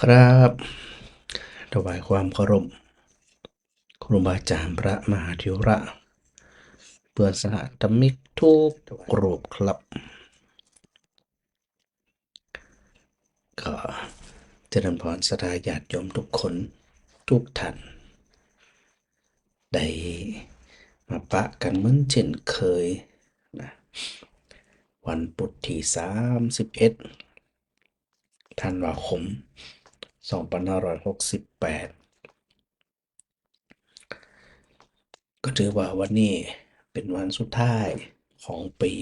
ครับถวายความเคารพครูบาอาจารย์พระมหาเถระเพื่อนสหธรรมิกทุกรูปครับก็เจริญพรศรัทธาญาติโยมทุกคนทุกท่านได้มาปะกันเหมือนเช่นเคยนะวันพุธที่31ธันวาคม2568ก็ถือว่าวันนี้เป็นวันสุดท้ายของปี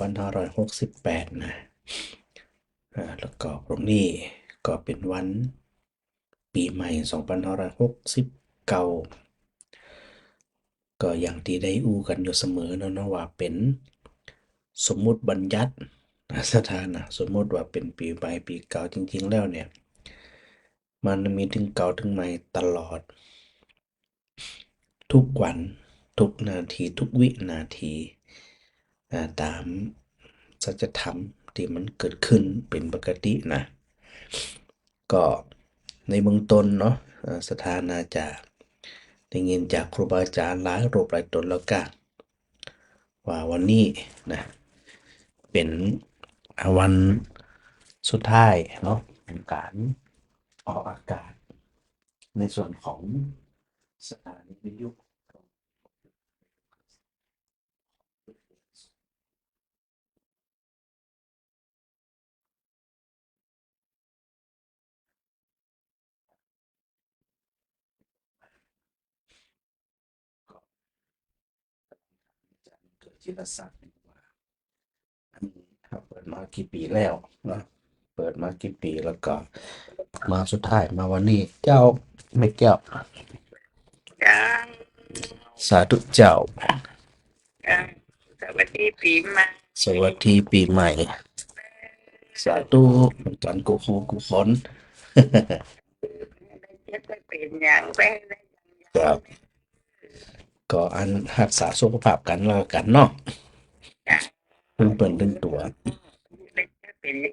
2568นะแล้วก็พรุ่งนี้ก็เป็นวันปีใหม่2569ก็อย่างที่ได้อู้กันอยู่เสมอนะว่าเป็นสมมุติบัญญัติสถานะสมมติว่าเป็นปีใหม่ปีเก่าจริงๆแล้วเนี่ยมันมีถึงเก่าถึงใหม่ตลอดทุกวันทุกนาทีทุกวินาทีตามสัจธรรมที่มันเกิดขึ้นเป็นปกตินะก็ในเบื้องต้นเนาะสถานาจะได้ยินจากครูบาอาจารย์หลายรูปหลายตนแล้วกันว่าวันนี้นะเป็นวันสุดท้ายเนาะของการออกอากาศในส่วนของสถานีวิทยุเกิดจิตรศักดิ์ว่าเปิดมากี่ปีแล้วเนาะเปิดมากี่ปีแล้วก็มาสุดท้ายมาวันนี้เจ้าไม่แก้วจ้าสาธุเจ้าจ้าสวัสดีปีใหม่สวัสดีปีใหม่สาธุเหมือนกันกูคูกูคนจะไปเป็นอย่างไปได้ครับก็อันรักษาสุขภาพกันแล้วกันเนาะจ้าเพิ่งเปิดตึงตัวได้จะเป็นอย่าง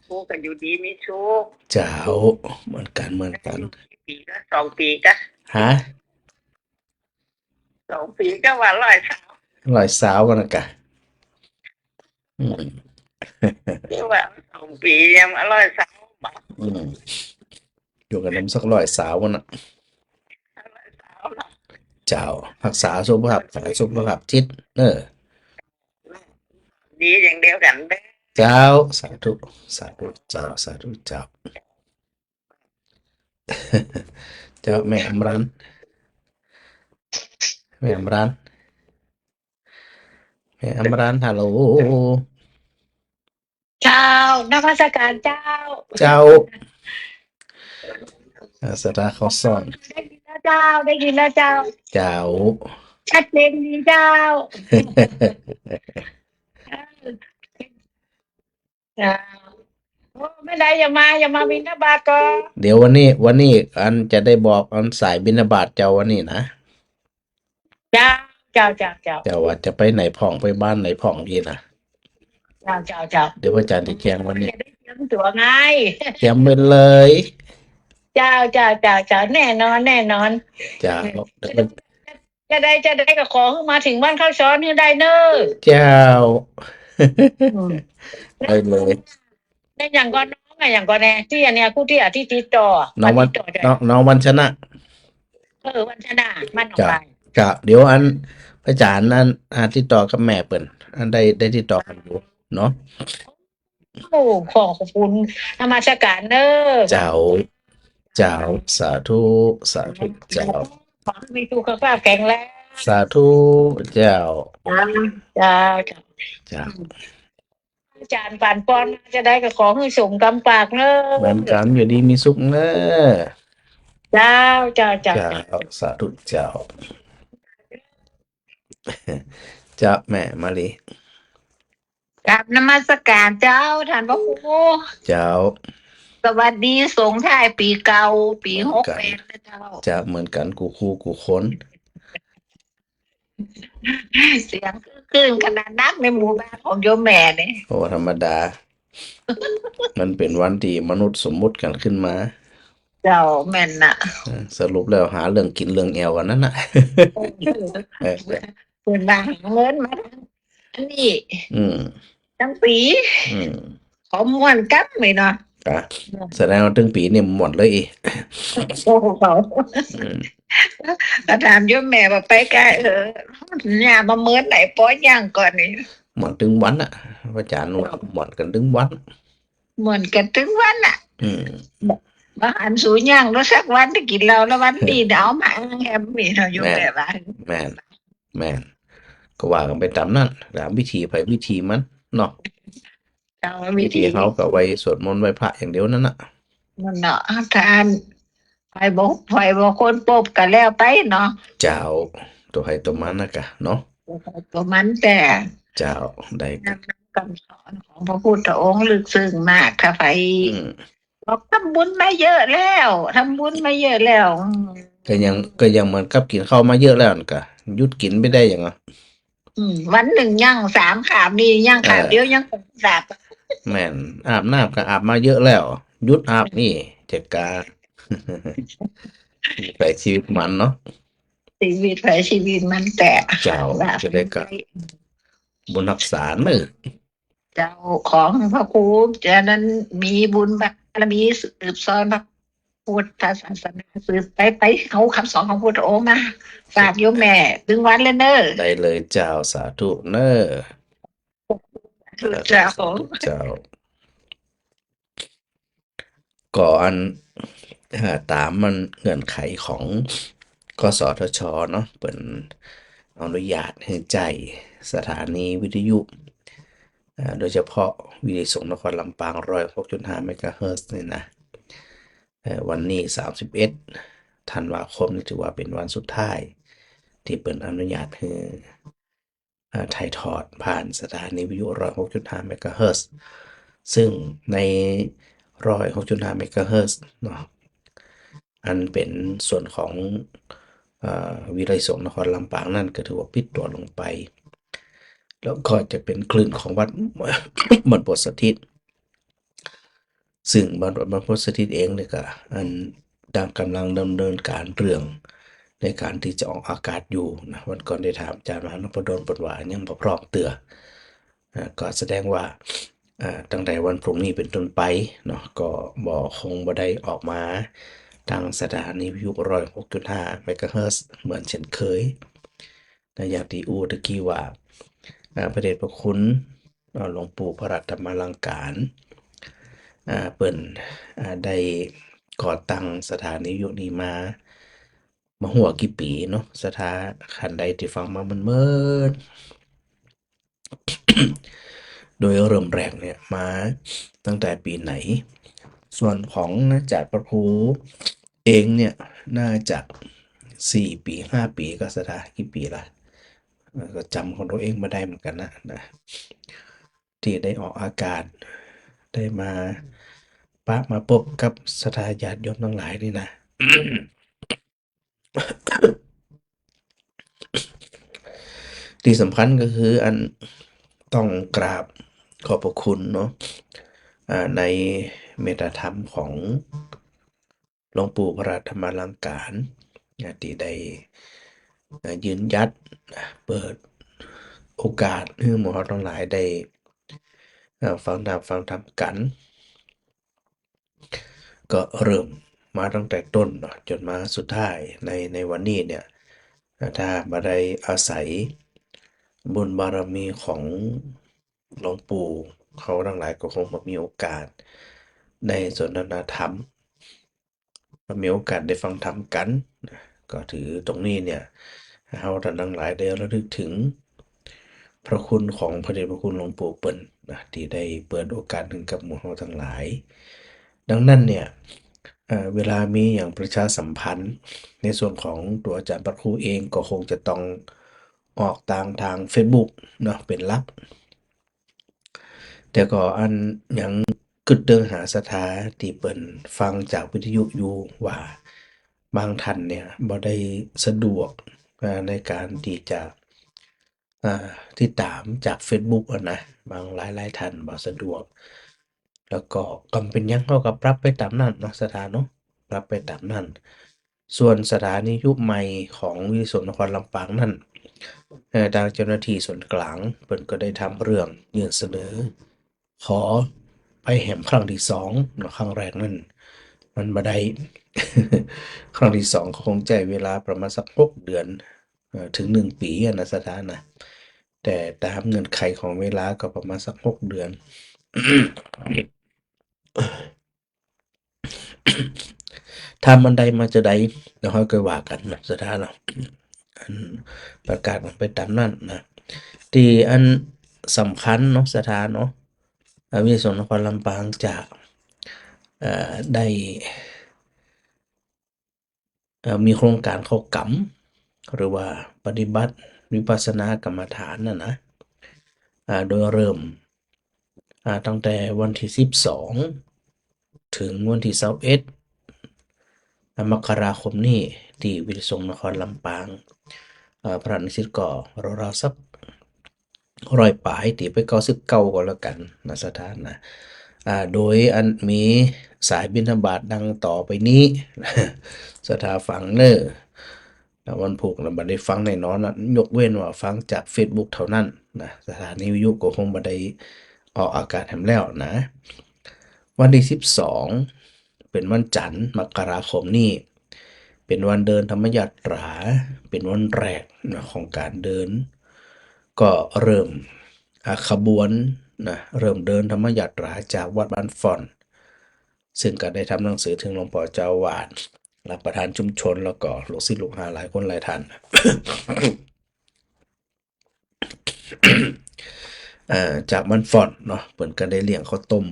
คู่กันอยู่ดีมีโชคเจ้าเหมือนกันเหมือนกันปีก็2 ปีก็ฮะ2 ปีก็ว่ารอยสาวกันนะกะอืม ที่ว่า2 ปียัง100 สาวบอกอืมอยู่กับน้ำสักร้อยสาวกันนะ100 สาวเนาะเจ้ารักษาสุขภาพกายสุขภาพจิตดีอย่างเดียวกันเด้อเจ้าสาธุสาธุเจ้าสาธุเจ้าเจ้าแม่อมรันแม่อมรันแม่อมรันฮัลโหลเจ้านมัสการเจ้าเจ้าสตาเขาสอนได้ยินแล้วเจ้าได้ยินแล้วเจ้าเจ้า ชัดเจนดีเจ้าเจ้าโอ้ไม่ได้อย่ามาบิณฑบาตก่อนเดี๋ยววันนี้อันจะได้บอกอันสายบิณฑบาตเจ้าวันนี้นะเจ้าเจ้าเจ้าว่าจะไปไหนผ่องไปบ้านไหนผ่องดีนะเจ้าเดี๋ยวพระอาจารย์จะแจ้งวันนี้จะได้เตรียมตัวไงเตรียมไปเลย เจ้าแน่นอนเจ้าเดี๋ยวจะได้ก็ขอให้มาถึงบ้านข้าวซ้อนให้ได้เนอะเจ้า อืม ไปเลยได้อย่างก่อนน้องอะอย่างก่อนแน่ที่อันเนี้ยคู่ที่อ่ะที่ติดต่อน้องวันมาติดต่อด้วยน้องวันชนะวันชนะมันออกเจ้าไปเจ้าเดี๋ยวอันพระอาจารย์นั้นติดต่อกับแม่เปิ่นอันได้ติดต่อกันอยู่เนาะโอ้ขอบคุณนมัสการเนอะเจ้าเจ้าสาธุสาธุเจ้าขอให้มีสุขภาพแข็งแรง สาธุเจ้าจ้าเจ้า อาจารย์ป่านปอนจะได้ก็ขอให้สมกำปากเนอะเหมือนกันอยู่ดีมีสุขเนอะเจ้าเจ้าสาธุเจ้าเจ้าแม่มาลีกราบนมัสการเจ้าท่านพระครูเจ้าสวัสดีส่งท้ายปีเก่าปีเหมือนกัน68นะเจ้าเจ้าเหมือนกันกูคู่กูคน เสียงคลื่นขนาดนักในหมู่บ้านของโยมแม่เนี่ยโอ้ธรรมดา มันเป็นวันที่มนุษย์สมมุติกันขึ้นมาเจ้าแม่นน่ะสรุปแล้วหาเรื่องกินเรื่องแอวกันนั่นน่ะ เออ เออเพิ่นว่าหาเงินมาอันนี้อืมทั้งปี อืมเขาม่วนกันไหมเนาะก็แสดงว่าถึงปีนี่หมดเลยอีกโอ้เขาอืมก็ถามโยมแม่ว่าไปไกลย่ามาเมิดไหนป้อย่างก่อนนี่หมดถึงวันอ่ะพระอาจารย์ว่าหมดกันถึงวันม่วนกันถึงวันน่ะอืมบ่หันสู่ย่างแล้วสักวันได้กินเหล้าแล้ววันนี้เดี๋ยวเอามาแฮมนี่เนาะโยมแม่นแม่ว่าแม่นแม่นก็ว่ากันไปตามนั้นตามวิธีไปวิธีมันเนาะเอาวิวิธีธีเขาก็ไว้สวดมนต์ไหว้พระอย่างเดียวนั่นน่ะมันเนาะทานไปบ่คนปบกันแล้วไปเนาะ เจ้าตัวให้ตัวมันนะกะเนาะประมาณแต่เจ้าได้นำคำสอนของพระพุทธองค์ลึกซึ้งมากค่ะไปอืมบอกทำบุญมาเยอะแล้วทำบุญมาเยอะแล้วก็ยังเหมือนกับกินข้าวมาเยอะแล้วนั่นกะหยุดกินไม่ได้อย่างอ่ะวันหนึ่งย่างสามขาบนี่ย่างเอขาบเดียวอย่างสามแม่นอาบน้ำก็อาบมาเยอะแล้วหยุดอาบนี่เจ็ดกาไปชีวิตมันเนาะชีวิตไปชีวิตมันแต่ เจ้าแบบจะได้กะบุญรักษาเนอะเจ้าของพระครูจะนั้นมีบุญบารมีสืบสอนพระพุทธศาสนาสืบไปเอาคำสอนของพุทธองค์มาฝากโยมแม่ถึงวันเลยเนอะได้เลยเจ้าสาธุเนอะสาธุเจ้าสาธุเจ้าก่อนตามมันเงื่อนไขของกสทชเนาะเป็นอนุญาตให้ใจายสถานีวิทยุโดยเฉพาะวิทยุสงนครลำปาง106.5เมกะเฮิรตซ์นี่นะวันนี้31ธันวาคมนี่ถือว่าเป็นวันสุดท้ายที่เปิดอนุญาตให้ถ่ายทอดผ่านสถานีวิทยุ106.5เมกะเฮิรตซ์ซึ่งใน106.5เมกะเฮิรตซ์เนาะอันเป็นส่วนของวิทยุสงนครลำปางนั่นก็ถือว่าปิดตัวลงไป แล้วก็จะเป็นคลื่นของวัดบรรพตสถิตซึ่งบรรพตสถิตเองเนี่ยก็อันดังกำลังดำเนินการเรื่องในการที่จะออกอากาศอยู่นะวันก่อนได้ถามอาจารย์มหานพดลปนว่ายังบ่พร้อมเตือก็แสดงว่าตั้งแต่วันพรุ่งนี้เป็นต้นไปเนาะก็บ่คงบ่ได้ออกมาทางสถานีวิทยุ106.5เมกะเฮิรตซ์เหมือนเช่นเคยนะอย่างที่อูตะกี้ว่าพระเดชพระคุณหลวงปู่พระรัตนลังการเปิ่นได้ก่อตั้งสถานีวิทยุนี้มาหัวกี่ปีเนาะสถาคันใดที่ฟังมามันเมิน โดยเริ่มแรกเนี่ยมาตั้งแต่ปีไหน ส่วนของจากพระครูเองเนี่ยน่าจะ4 ปี5 ปีก็สถากี่ปีละก็จำของตัวเองไม่ได้เหมือนกันนะที่ได้ออกอากาศได้มาปะมาพบกับสถาญาติโยมทั้งหลายนี่นะ ที่สำคัญก็คืออันต้องกราบขอบพระคุณเนาะในเมตตาธรรมของหลวงปู่พระธรรมลังการที่ได้ยืนยัดเปิดโอกาสให้หมอทั้งหลายได้ฟังธรรมกัน ก็เริ่มมาตั้งแต่ต้นเนาะจนมาสุดท้ายในวันนี้เนี่ยถ้ามาได้อาศัยบุญบารมีของหลวงปู่เขาทั้งหลายก็คงมามีโอกาสได้สนทนาธรรมมีโอกาสได้ฟังธรรมกันก็ถือตรงนี้เนี่ยเราท่านทั้งหลายได้ระลึกถึงพระคุณของพระเดชพระคุณหลวงปู่เปิ่นนะที่ได้เปิดโอกาสถึงกับหมู่เราทั้งหลายดังนั้นเนี่ยเวลามีอย่างประชาสัมพันธ์ในส่วนของตัวอาจารย์พระครูเองก็คงจะต้องออกทาง Facebook เนาะเป็นหลัก แต่ก็อันยังกึดเดิงหาสถาที่เปิ่นฟังจากวิทยุอยู่ว่าบางท่านเนี่ยบ่ได้สะดวกในการที่จะติดตามจาก Facebook อะนะบางหลายท่านบ่สะดวก แล้วก็กำเป็นหยังเขาก็ปรับไปตามนั้นเนาะสถานเนาะปรับไปตามนั้นส่วนสถานียุคใหม่ของวิศวกนครลำปางนั่นทางเจ้าหน้าที่ส่วนกลางเพิ่นก็ได้ทำเรื่องยื่นเสนอขอไปแหมครั้งที่2เนาะครั้งแรกนั่นมันบ่ได้ ครั้งที่2ก็คงใช้เวลาประมาณสัก6เดือนถึง1ปีอะนะสถานนะแต่ตามเงื่อนไขของเวลาก็ประมาณสัก6เดือน ถ้ามันใดมาจะใดเดี๋ยวค่อยว่ากันนะสถานเนาะอันประกาศมันไปตามนั้นนะที่อันสำคัญเนาะสถานเนาะวิศวกนครลำปางจะได้มีโครงการเข้ากำหรือว่าปฏิบัติวิปัสสนากรรมฐานนะโดยเริ่มตั้งแต่วันที่12ถึงวันที่21มกราคมนี้ที่วิศวกนครลำปางพระนิสิตก็ราวๆสัก100ปลายตีไป99ก็แล้วกันนะสถานนะโดยอันมีสายบิณฑบาตดังต่อไปนี้ สถาฟังเนอร์วันพุธเราบัได้ฟังแน่นอนนะยกเว้นว่าฟังจาก Facebook เท่านั้นนะสถานีวิทยุก็คงบ่ได้ออกอากาศแถมแล้วนะวันที่12เป็นวันจันทร์มกราคมนี้เป็นวันเดินธรรมยาตราเป็นวันแรกนะของการเดินก็เริ่มขบวนนะเริ่มเดินธรรมยาตราจากวัดบ้านฟ่อนซึ่งก็ได้ทำหนังสือถึงหลวงพ่อเจ้าวาดรับประธานชุมชนแล้วก็ลูกศิษย์ลูกหาหลายคนหลายท่าน จากมันฟอนเนาะเปิ่นก็ได้เลี้ยงข้าวต้ม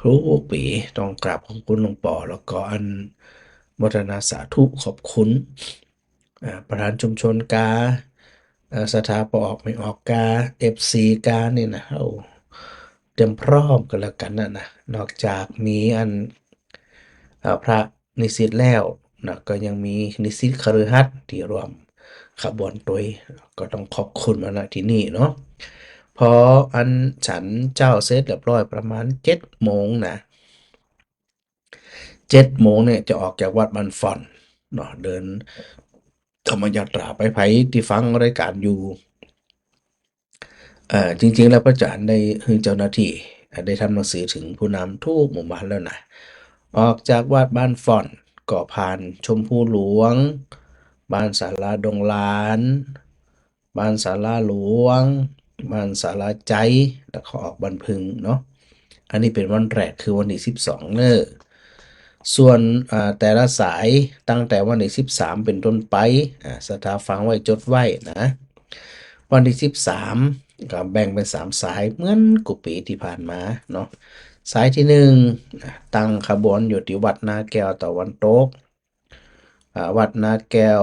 ทุกปีต้องกราบขอบคุณหลวงป่อแล้วก็อันโมทนาสาธุขอบคุณประธานชุมชนกาสถาปออกไม่ออกกา FC กานี่นะเอาเตรียมพร้อมกันแล้วกันนะนอกจากมีอันพระนิสิตแล้วนะก็ยังมีนิสิตคฤหัสถ์ที่ร่วมขบวนตัวยก็ต้องขอบคุณมาณที่นี่เนาะพออันฉันเจ้าเสร็จเรียบร้อยประมาณ7โมงนะ7โมงเนี่ยจะออกจากวัดบ้านฟ่อนเนาะเดินธรรมยาตราไปไผที่ฟังรายการอยู่จริงๆแล้วพระอาจารย์ได้ให้เจ้าหน้าที่ได้ทำหนังสือถึงผู้นำทุกหมู่บ้านแล้วนะออกจากวัดบ้านฟ่อนก็ผ่านชมพูหลวงบ้านศาลาดงหลานบ้านศาลาหลวงบ้านศาลาใจแล้วก็ออกบ้านพึงเนาะอันนี้เป็นวันแรกคือวันที่12เนอะส่วนแต่ละสายตั้งแต่วันที่13เป็นต้นไปสถาฟังไว้จดไว้นะ วันที่13ก็แบ่งเป็น3สายเหมือนกุปีที่ผ่านมาเนาะสายที่1ตั้งขบวนอยู่ที่วัดนาแก้วตะวันตกวัดนาแก้ว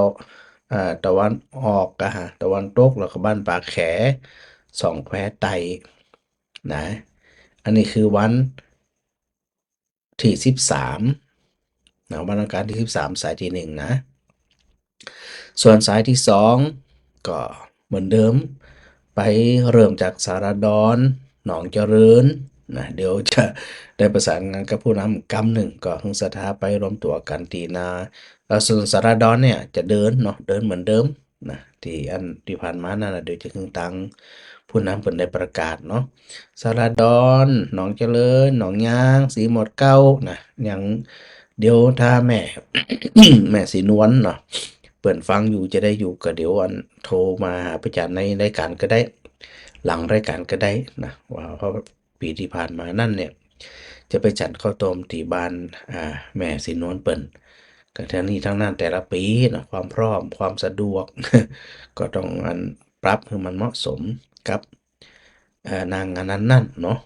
ตะวันออกตะวันตกแล้วก็บ้านปากแขสองแควไตนะอันนี้คือวันที่13นะวันอังคารที่13สายที่1นะส่วนสายที่2ก็เหมือนเดิมไปเริ่มจากสารดอนหนองเจริญนะเดี๋ยวจะได้ประสานงานกับผู้นำอีกกำหนึ่งก็ฮึงสถาไปรวมตัวกันที่นาส่วนสารดอนเนี่ยจะเดินเนาะเดินเหมือนเดิมนะที่อันที่ผ่านมานั่นนะเดี๋ยวจะฮึงตังผู้นำเปิ่นได้ประกาศเนาะสารดอนหนองเจริญหนองยางสีหมดเก้านะอย่างเดี๋ยวถ้าแม่ แม่สีนวลเนาะเปิ่นฟังอยู่จะได้อยู่ก็เดี๋ยวอันโทรมาหาพระอาจารย์ในรายการก็ได้ หลังรายการก็ได้นะว่าเพราะปีที่ผ่านมานั่นเนี่ยจะไปจัดข้าวต้มที่บ้านแม่สีนวลเปิ่นก็ทั้งนี้ทั้งนั้นแต่ละปีนะความพร้อมความสะดวก ก็ต้องอันปรับให้มันเหมาะสมกับนางงานนั้นนั่นเนาะ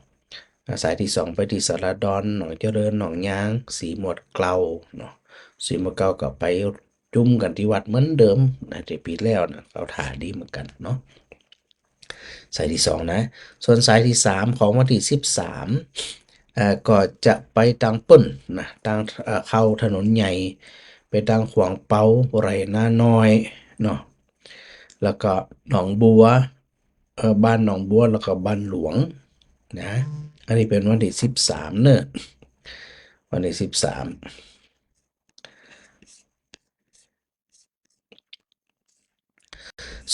สายที่2ไปที่สารดอนหนองเจริญหนองยางสีหมวดเกลาเนาะสีหมวดเกลาก็ไปจุ่มกันที่วัดเหมือนเดิมนะที่ปีแล้วนะเขาถ่าดีเหมือนกันเนาะสายที่2นะส่วนสายที่3ของวันที่13ก็จะไปทางป่นนะทางเข้าถนนใหญ่ไปทางขวางเปาไรนาน้อยเนาะแล้วก็หนองบัวบ้านหนองบัวแล้วก็บ้านหลวงนะ อันนี้เป็นวันที่13เนอะวันที่13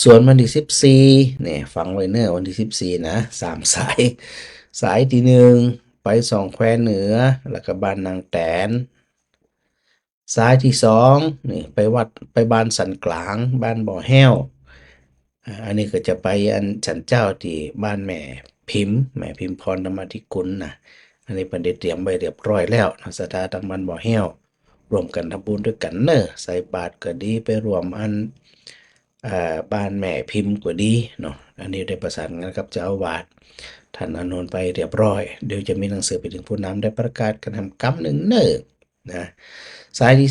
ส่วนวันที่14เนี่ยฟังไว้เนอะวันที่14นะ3 สายสายที่1ไปสองแควเหนือแล้วก็บ้านนางแตนสายที่2นี่ไปวัดไปบ้านสันกลางบ้านบ่อแห้วอันนี้ก็จะไปอันฉันเจ้าที่บ้านแม่พิมพ์พรธรรมธิกุลนะอันนี้เพิ่นได้เตรียมไว้เรียบร้อยแล้วนะสถาบันบ่อแห้วรวมกันทำบุญด้วยกันเนอะใส่บาตรก็ดีไปรวมอันบ้านแม่พิมพ์ก็ดีเนาะอันนี้ได้ประสานงานกับเจ้าอาวาสท่านอานนท์ไปเรียบร้อยเดี๋ยวจะมีหนังสือไปถึงผู้นำได้ประกาศการทำกรรมหนึ่งเนอะนะสายที่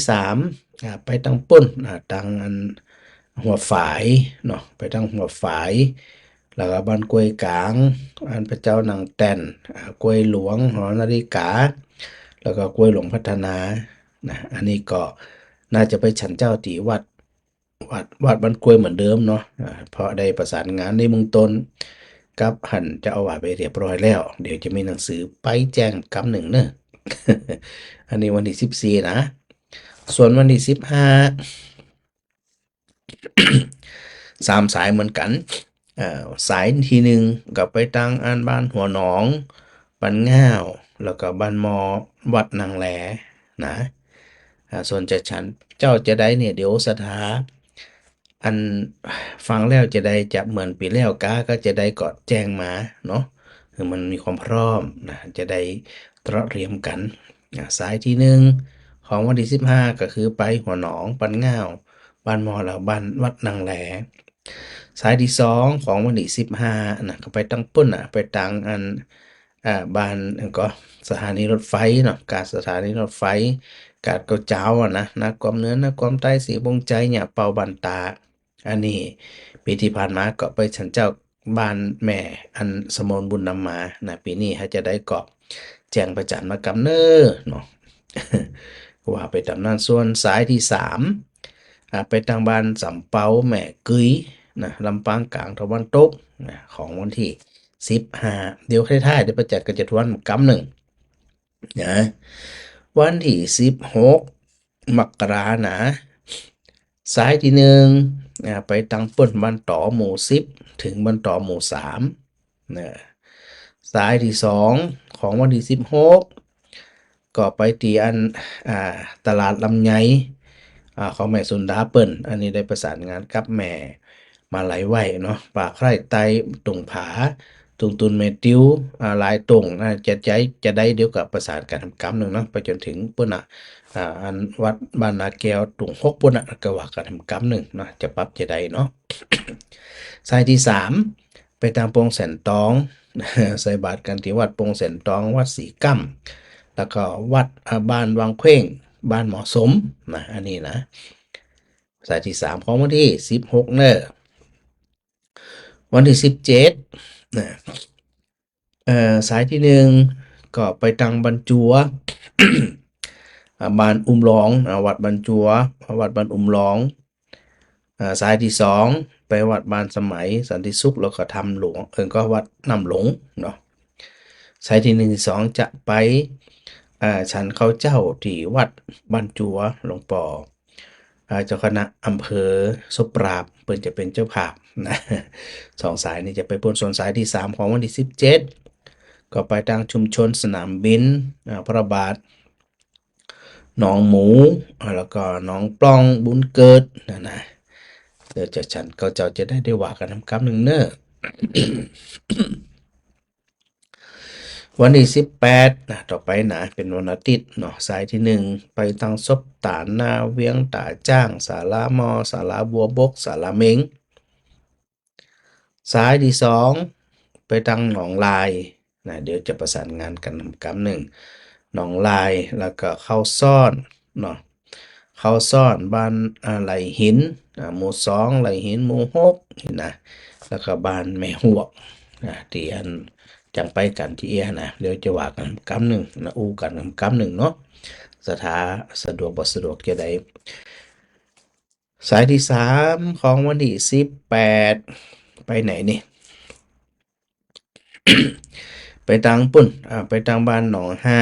3ไปตั้งปุ้นตั้งอันหัวฝายเนาะไปตั้งหัวฝายแล้วก็บ้านกล้วยกลางอันพระเจ้านางแตนกล้วยหลวงหอนาฬิกาแล้วก็กล้วยหลวงพัฒนานะอันนี้ก็น่าจะไปฉันเจ้าตีวัดบ้านกล้วยเหมือนเดิมเนาะเพราะได้ประสานงานในเมืองต้นกับหันเจ้าอาวาสไปเรียบร้อยแล้วเดี๋ยวจะมีหนังสือไปแจ้งกำหนึ่งเนอะ อันนี้วันที่14นะส่วนวันที่15 3 สายเหมือนกันสายที่1ก็ไปตั้งอันบ้านหัวหนองบ้านง่าวแล้วก็บ้านมอวัดนางแหลนะส่วนฉันเจ้าจะได้เนี่ยเดี๋ยวสถาอันฟังแล้วจะได้จะเหมือนปีแล้วก็จะได้กอดแจ้งมาเนาะคือมันมีความพร้อมนะจะได้เตรียมกันสายที่1ของวันที่15ก็คือไปหัวหนองบ้านง่าวบ้านมอแล้วบ้านวัดนางแหลสายที่2ของวันที่15นะก็ไปตั้งปุ้นไปตั้งอันบ้านก็สถานีรถไฟเนาะการสถานีรถไฟกาดเกาเจ้านะนักความเหนือนักความใต้สีบงใจเนี่ยเป่าบันตาอันนี้ปีที่ผ่านมาก็ไปฉันเจ้าบ้านแม่อันสมนบุญนำมานะปีนี้ถ้าจะได้เกาะแจ้งประจันมากำเนิดเนาะ ว่าไปตามนั้นส่วนสายที่3ไปทางบ้านสำเปาแม่กึ้ยนะลำปางกลางตะวันตกนะของวันที่15เดี๋ยวท้ายๆเดี๋ยวประจักษ์ก็จะทวนกำหนึ่งนะวันที่16มกรานะสายที่1ไปตังเปิ้นบ้านต่อหมู่10ถึงบ้านต่อหมู่3นะสายที่2ของวันที่16ก็ไปตีอันตลาดลำไยของแม่สุนดาเปิ้นอันนี้ได้ประสานงานกับแม่มาหลายไว้เนาะป่าไคร่ไตตุงผาตุงตุนเมติวหลายตุงจะได้เดี๋ยวกับประสานการทำกรรมหนึ่งเนาะไปจนถึงปุ่นอันวัดบ้านนาแก้วตุง6ปุ่นก็ว่าการทำกรรมหนึ่งเนาะจะปรับจะได้เนาะ สายที่3ไปทางโปงแสนตอง ใส่บาตรกันที่วัดโปงแสนตองวัดศรีกั้มแล้วก็วัดบ้านวังเข่งบ้านเหมาะสมนะอันนี้นะสายที่3ของวันที่16เนอะวันที่17นะสายที่1ก็ไปทางบรรจัว บ้านอุ้มหลองวัดบรรจัววัดบ้านอุ้มหลองสายที่2ไปวัดบ้านสมัยสันติสุขแล้วก็ทำหลวงก็วัดน้ำหลงเนาะสายที่1ที่2จะไปฉันเขาเจ้าที่วัดบ้านจัวหลวงปอเจ้าคณะอำเภอศพปราบเปิ่นจะเป็นเจ้าภาพนะ2 สายนี้จะไปบนส่วนสายที่3ของวันที่17ก็ไปทางชุมชนสนามบินพระบาทหนองหมูแล้วก็หนองปล้องบุญเกิดนะเดี๋ยวฉันก็จะได้ว่ากันทำกรรมหนึ่งเนอะ วันที่18ต่อไปนะเป็นวันอาทิตย์เนาะสายที่1ไปทางซบตานนาเวียงตาจ้างศาลามอศาลาบัวบกศาลาเม้งสายที่2ไปทางหนองลายนะเดี๋ยวจะประสานงานกันทำกรรมหนึ่งหนองลายแล้วก็เข้าซ่อนเนาะเข้าซ่อนบ้านไหลหินหมู่2ไหลหินหมู่6นี่นะแล้วก็บ้านแม่หวกที่อันจังไปกันที่นะเดี๋ยวจะว่ากันกำหนึ่งนะอู้กันกำหนึ่งเนาะสถาสะดวกบ่สะดวกจะได้สายที่3ของวันที่18ไปไหนนี่ ไปทางปุ่นไปทางบ้านหนองฮา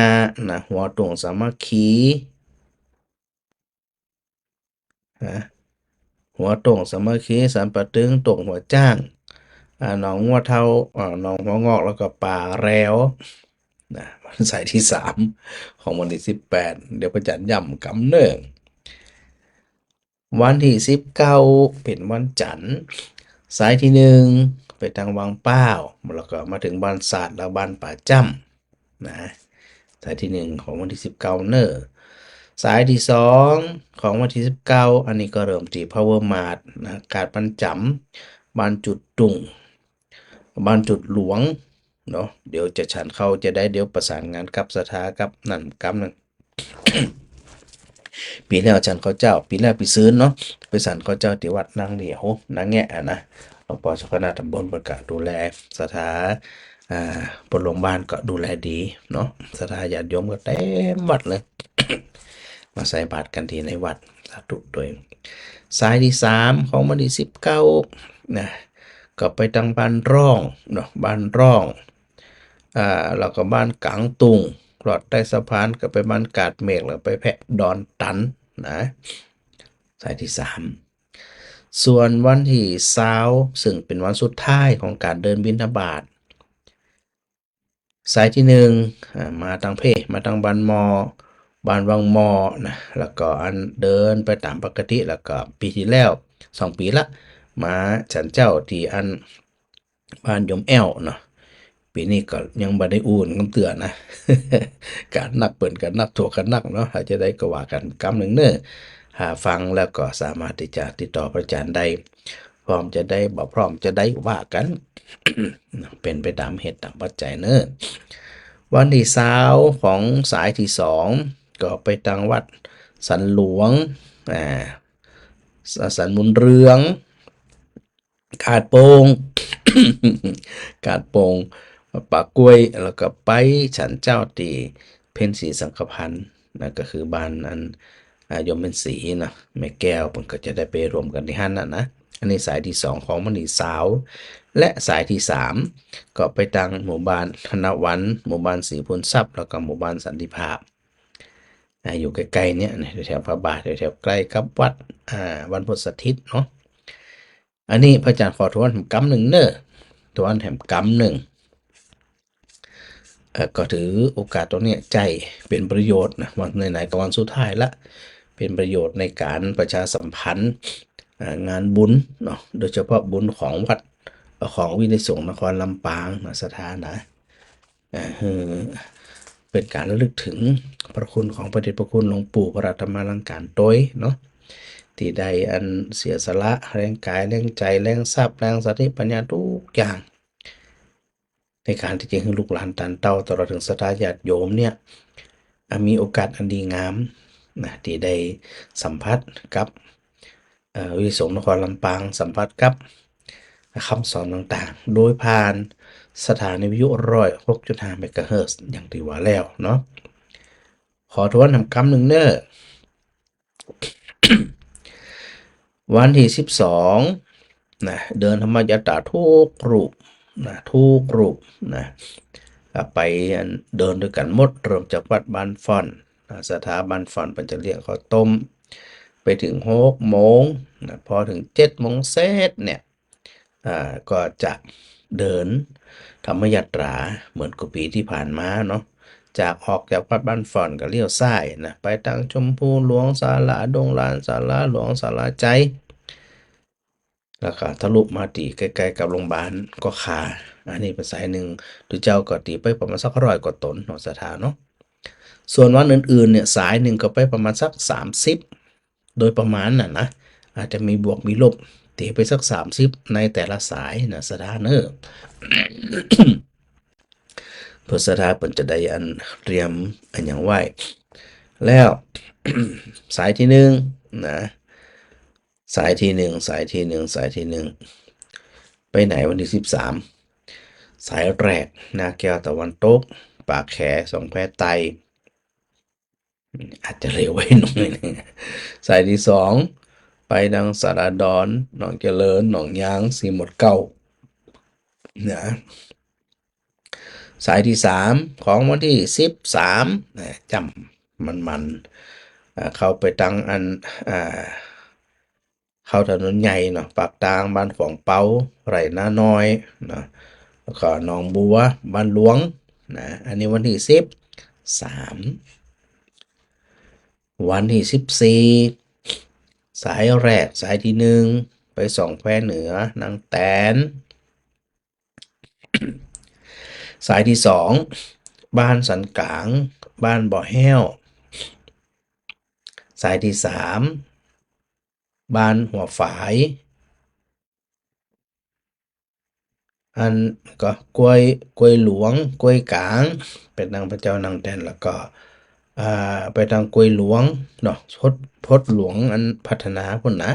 นะหัวตวงสามัคคีนะหัวตวงสามัคคีสันปะตึงตวงหัวจ้างหนองงัวเทาหนองหัวงอกแล้วก็ป่าแรวนะวันสายที่3ของวันที่18เดี๋ยวประจันย่ำกำเนิดวันที่19เป็นวันจันทร์สายที่1ไปทางวังเป้าแล้วก็มาถึงบ้านศาสตร์แล้วบ้านป่าจ้ำนะสายที่1ของวันที่19เนอะสายที่2ของวันที่19อันนี้ก็เริ่มที่ Power Mart นะกาดปันจำบ้านจุดตุ่งบ้านจุดหลวงเนาะเดี๋ยวจะฉันเข้าจะได้เดี๋ยวประสานงานกับสถากับนั่นกำนั่น ปีแล้วฉันเขาเจ้าปีแล้วปีซื้อเนาะไปสันเขาเจ้าที่วัดนางเหลียวนางแงะนะหลวงพ่อเจ้าคณะตำบลประกาศดูแลสถาปนโรงพยาบาลก็ดูแลดีเนาะสถาญาติโยมก็เต็มวัดเลย มาใส่บาตรกันที่ในวัดสาธุตัวเองสายที่3ของวันที่19นะก็ไปทางบ้านร่องเนาะบ้านร่องแล้วก็บ้านกลางตุงหลอดใต้สะพานก็ไปบ้านกาดเมฆแล้วไปแพะดอนตันนะสายที่3ส่วนวันที่20ซึ่งเป็นวันสุดท้ายของการเดินบิณฑบาตสายที่1มาทางมาทางบ้านมอบ้านวังมอนะแล้วก็อันเดินไปตามปกติแล้วก็ปีที่แล้ว2 ปีละมาฉันเจ้าที่อันบ้านยมแอวเนาะปีนี้ก็ยังบ่ได้อุ่นกำเตือนนะ การนักเปิ่นกันนักถั่วกันนักเนาะอาจจะได้ก็ว่ากันกำหนึ่งเนอะหาฟังแล้วก็สามารถที่จะติดต่อพระอาจารย์ได้พร้อมจะได้บ่พร้อมจะได้ว่ากัน เป็นไปตามเหตุตามปัจจัยเนอะวันที่20ของสายที่2ก็ไปทางวัดสันหลวงอ่าสันมุนเรืองกาดโปง กาดโปงปากกล้วยแล้วก็ไปฉันเจ้าตีเพ็ญศรีสังฆพันธ์นะก็คือบ้านอันยมเป็นศรีนะแม่แก้วมันก็จะได้ไปรวมกันที่หันนะอันนี้สายที่2ของมณีสาวและสายที่3ก็ไปตังหมู่บ้านธนวันหมู่บ้านศรีพูนทรัพย์แล้วก็หมู่บ้านสันติภาพอยู่ใกล้ๆเนี่ยแถวพระบาทแถวใกล้กับวัดวันพุทธสถิตเนาะอันนี้พระอาจารย์ขอทวนแถมกำหนึ่งเนอะทวนแถมกำหนึ่งก็ถือโอกาสตรงนี้ใจเป็นประโยชน์นะวันไหนๆก็วันสุดท้ายละเป็นประโยชน์ในการประชาสัมพันธ์งานบุญเนาะโดยเฉพาะบุญของวัดของวินัยสงฆ์นครลำปางนะสถานนะเป็นการระลึกถึงพระคุณของพระเดชพระคุณหลวงปู่พระธรรมาลังการโดยเนาะที่ได้อันเสียสละแรงกายแรงใจแรงทรัพย์แรงสติปัญญาทุกอย่างในการที่จะให้ลูกหลานตันเต้าตลอดถึงศรัทธาญาติโยมเนี่ยมีโอกาสอันดีงามนะที่ได้สัมผัสกับวิสุทธินครลำปางสัมผัสกับคำสอนต่างๆโดยผ่านสถานีวิทยุ106.5 เมกะเฮิรตซ์อย่างที่ว่าแล้วเนาะขอทวนคำหนึ่งเนอะ วันที่12นะเดินธรรมยตราทุกรูปนะทุกรูปนะไปเดินด้วยกันหมดเริ่มจากวัดบ้านฟอนนะสถาบันฟอนปัญจเรียกข้าวต้มไปถึง6 โมงนะพอถึง7 โมงเศษเนี่ยก็จะเดินธรรมยตราเหมือนกับปีที่ผ่านมาเนาะจากออกจากวัดบ้านฟอนก็เลี้ยวซ้ายนะไปทางชมพูหลวงศาลาดงลานศาลาหลวงศาลาใจแล้วก็ทะลุมาตีใกล้ๆกับโรงพยาบาลก็ขาอันนี้เป็นสายหนึ่งดูเจ้าก็ตีไปประมาณสัก100 กว่าตนเนาะสถานเนาะส่วนวันอื่นๆเนี่ยสายหนึ่งก็ไปประมาณสัก30โดยประมาณนะอาจจะมีบวกมีลบตีไปสัก30ในแต่ละสายนะสถานเนอะ เพื่อสถาเปิ่นจะได้อันเตรียมอันอย่างไหวแล้ว สายที่1นะสายที่1ไปไหนวันที่13สายแรกนาแก้วตะวันตกปากแขสองแพไตอาจจะเร็วไว้หน่อยนึงสายที่2ไปดังสารดอนหนองเจริญหนองยางสีหมดเก่านะ สายที่3ของวันที่13นะจำมันเข้าไปตังอันอ่าเข้าถนนใหญ่เนาะปากตางบ้านฝองเปาไร่นาน้อยเนาะแล้วก็หนองบัวบ้านหลวงนะอันนี้วันที่13วันที่14สายแรกสายที่1ไปส่องแควเหนือนางแตนสายที่2บ้านสันกลางบ้านบ่อแห้วสายที่3บ้านหัวฝายอันก็กล้วยหลวงกล้วยกลางเป็นนางพระเจ้านางแตนแล้วก็ไปทางกล้วยหลวงเนาะพดหลวงอันพัฒนาพุ่นนะ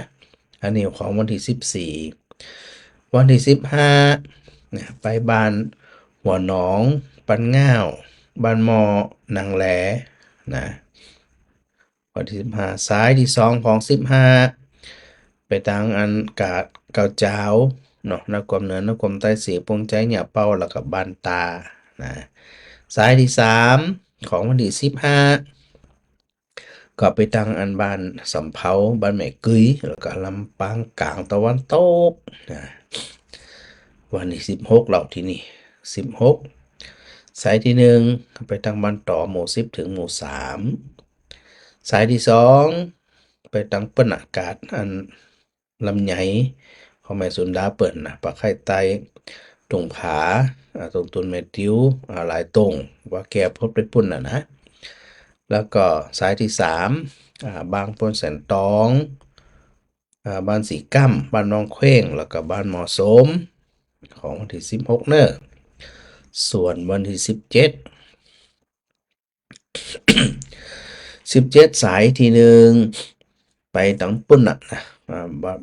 อันนี้ของวันที่14วันที่15เนี่ยไปบ้านหัวหนองปันง่าวบ้านมอนางแหลนะวันที่15สายที่2ของ15ไปทางอันกาดเกาเจ้าเนาะนครเหนือนครใต้สีปงใจเนี่ยเป้าแล้วก็บ้านตานะสายที่3ของวันที่15ก็ไปทางอันบ้านสำเภาบ้านแม่กึ๋ยแล้วก็ลำปางกลางตะวันตกนะวันที่16เราที่นี่16สายที่1ไปทางบ้านต่อหมู่10ถึงหมู่3สายที่2ไปทางเปิ้นอากาศอันลำไยของแม่สุนดาเปิ้นนะปลาไข่ไตตรงผาตรงต้นแม่ติ้วหลายตรงว่าแกพบไปปุ่นนะแล้วก็สายที่3บางปนแสนตองบ้านสีกั้มบ้านน้องเคว้งแล้วก็บ้านหมอสมของวันที่16เนอะส่วนวันที่17สายที่1ไปตังปุ่นนะ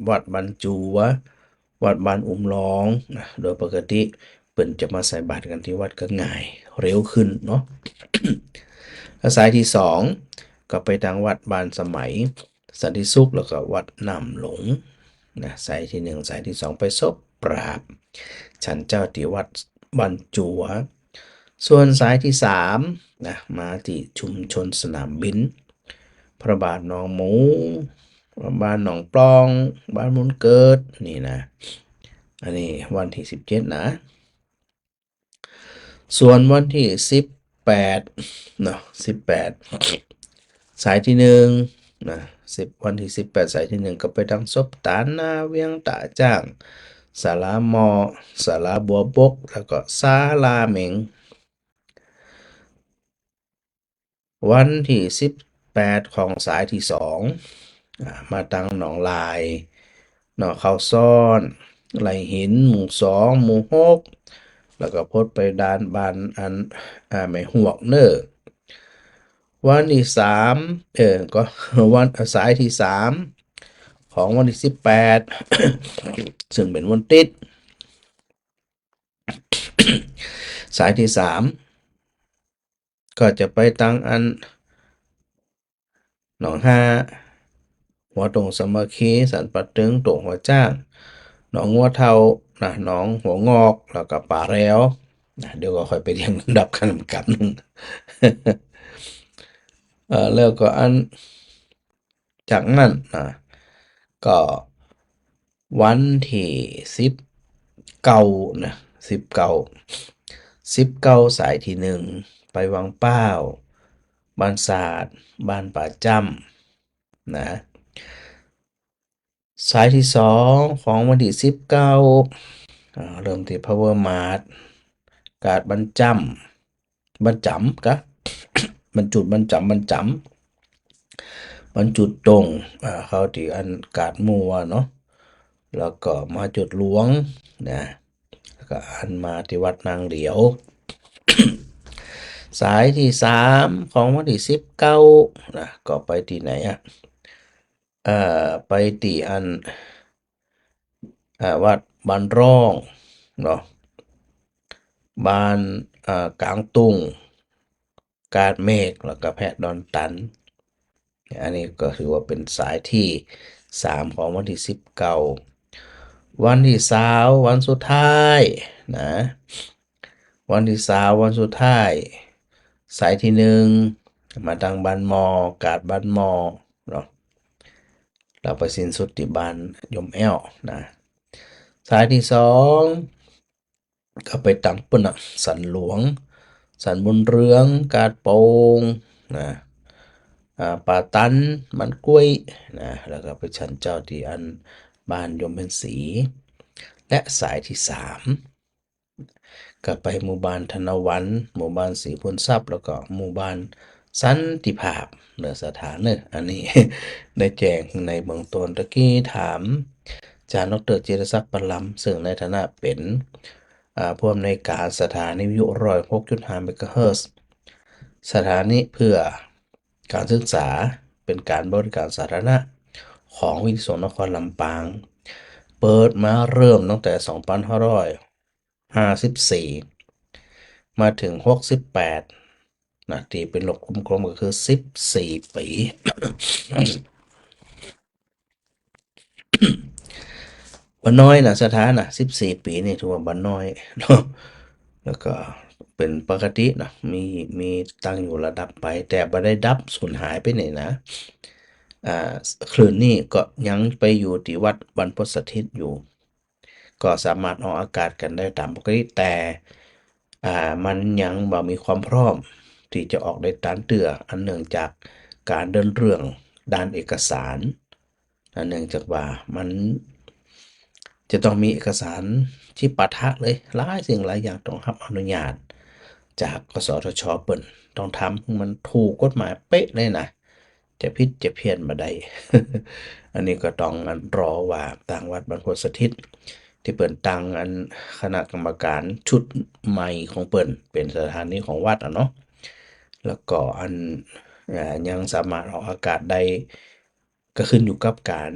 วัดบันจูวะวัดบ้านอุ้มร้องนะโดยปกติเปิ่นจะมาใส่บาตรกันที่วัดก็ง่ายเร็วขึ้นเนาะ แล้วสายที่2ก็ไปทางวัดบ้านสมัยสันติสุขแล้วก็วัดนำหลงนะสายที่1สายที่2ไปศพปราบฉันเจ้าที่วัดบันจัวส่วนสายที่3นะมาที่ชุมชนสนามบินพระบาทหนองหมูบ้านหนองปลองบ้านมุนเกิดนี่นะอันนี้วันที่17นะส่วนวันที่18เนาะ18สายที่1นะวันที่18สายที่1ก็ไปทางศพตานาเวียงตาจ้างศาลามอศาลาบัวบกแล้วก็ศาลาเหม็งวันที่18ของสายที่2มาตังหนองลายหนองเขาซ่อนไหลหินหมู่2หมู่6แล้วก็พดไปด้านบ้านอันไม่หวกเนอวันที่3ก็ วันสายที่3ของวันที่18 ซึ่งเป็นวันติดสายที่3ก็จะไปตังอันหนองห้าหัวตรงสามัคคีสันปะตึงตรงหัวจ้างหนองงัวเทานะหนองหัวงอกแล้วก็ป่าแล้วนะเดี๋ยวก็ค่อยไปเรียงลำดับกันกัน แล้วก็อันจากนั้นนะก็วันที่19นะ19สายที่1ไปวังเป้าบ้านศาสตร์บ้านป่าจ้ำนะสายที่2ของวันที่19เริ่มที่ Power Mart กาดบรรจำกะ บรรจุดบรรจุดตรงเข้าที่อันกาดมัวเนาะแล้วก็มาจุดหลวงนะแล้วก็อันมาที่วัดนางเหลียว สายที่3ของวันที่19นะก็ไปที่ไหนไปที่อันวัดบ้านร่องเนาะบ้านกลางตุงกาดเมฆแล้วก็แพะดอนตันอันนี้ก็ถือว่าเป็นสายที่3ของวันที่19วันที่20วันสุดท้ายนะ วันที่3วันสุดท้ายสายที่1มาดังบ้านหมอกาดบ้านหมอเนาะเราไปสิ้นสุดที่บ้านยมแอวนะสายที่2ก็ไปตังปุ่นอ่ะสันหลวงสันบุญเรืองกาดโปงนะป่าตันมันกล้วยนะแล้วก็ไปชันเจ้าที่อันบ้านยมเป็นศรีและสายที่3ก็ไปหมู่บ้านธนวันหมู่บ้านศรีพูนทรัพย์แล้วก็หมู่บ้านสันติภาพเนื้อสถานเนอะอันนี้ ได้แจ้งในเบื้องต้นตะกี้ถามอาจารย์ดรจิรศักดิ์ปลัมซึ่งในฐานะเป็นผู้อำนวยการสถานีวิทยุ106.5 เมกะเฮิรตซ์สถานีเพื่อการศึกษาเป็นการบริการสาธารณะของวิทยุนครลำปางเปิดมาเริ่มตั้งแต่2554มาถึง68นะตีเป็นลบกลมๆก็คือ14ปี บ่น้อยนะสถานะ14ปีนี่ถือว่าบ่น้อยเนาะแล้วก็เป็นปกตินะมีตั้งอยู่ระดับไปแต่บ่ได้ดับสูญหายไปไหนนะอ่าคลื่นนี้ก็ยังไปอยู่ที่วัดบรรพตสถิตอยู่ก็สามารถออกอากาศกันได้ตามปกติแต่มันยังบ่มีความพร้อมที่จะออกได้ตามเตื้ออันเนื่องจากการเดินเรื่องด้านเอกสารอันเนื่องจากว่ามัน จะต้องมีเอกสารที่ปะทะเลยหลายสิ่งหลายอย่างต้องรับอนุญาตจากกสทชเปิ่นต้องทำให้มันถูกกฎหมายเป๊ะเลยนะจะผิดจะเพี้ยนบ่ได้ อันนี้ก็ต้องรอว่าทางวัดบรรพตสถิตที่เปิ่นตั้งคณะกรรมการชุดใหม่ของเปิ่นเป็นสถานีของวัดเนาะแล้วก็ยังสามารถออกอากาศได้ก็ขึ้นอยู่กับการ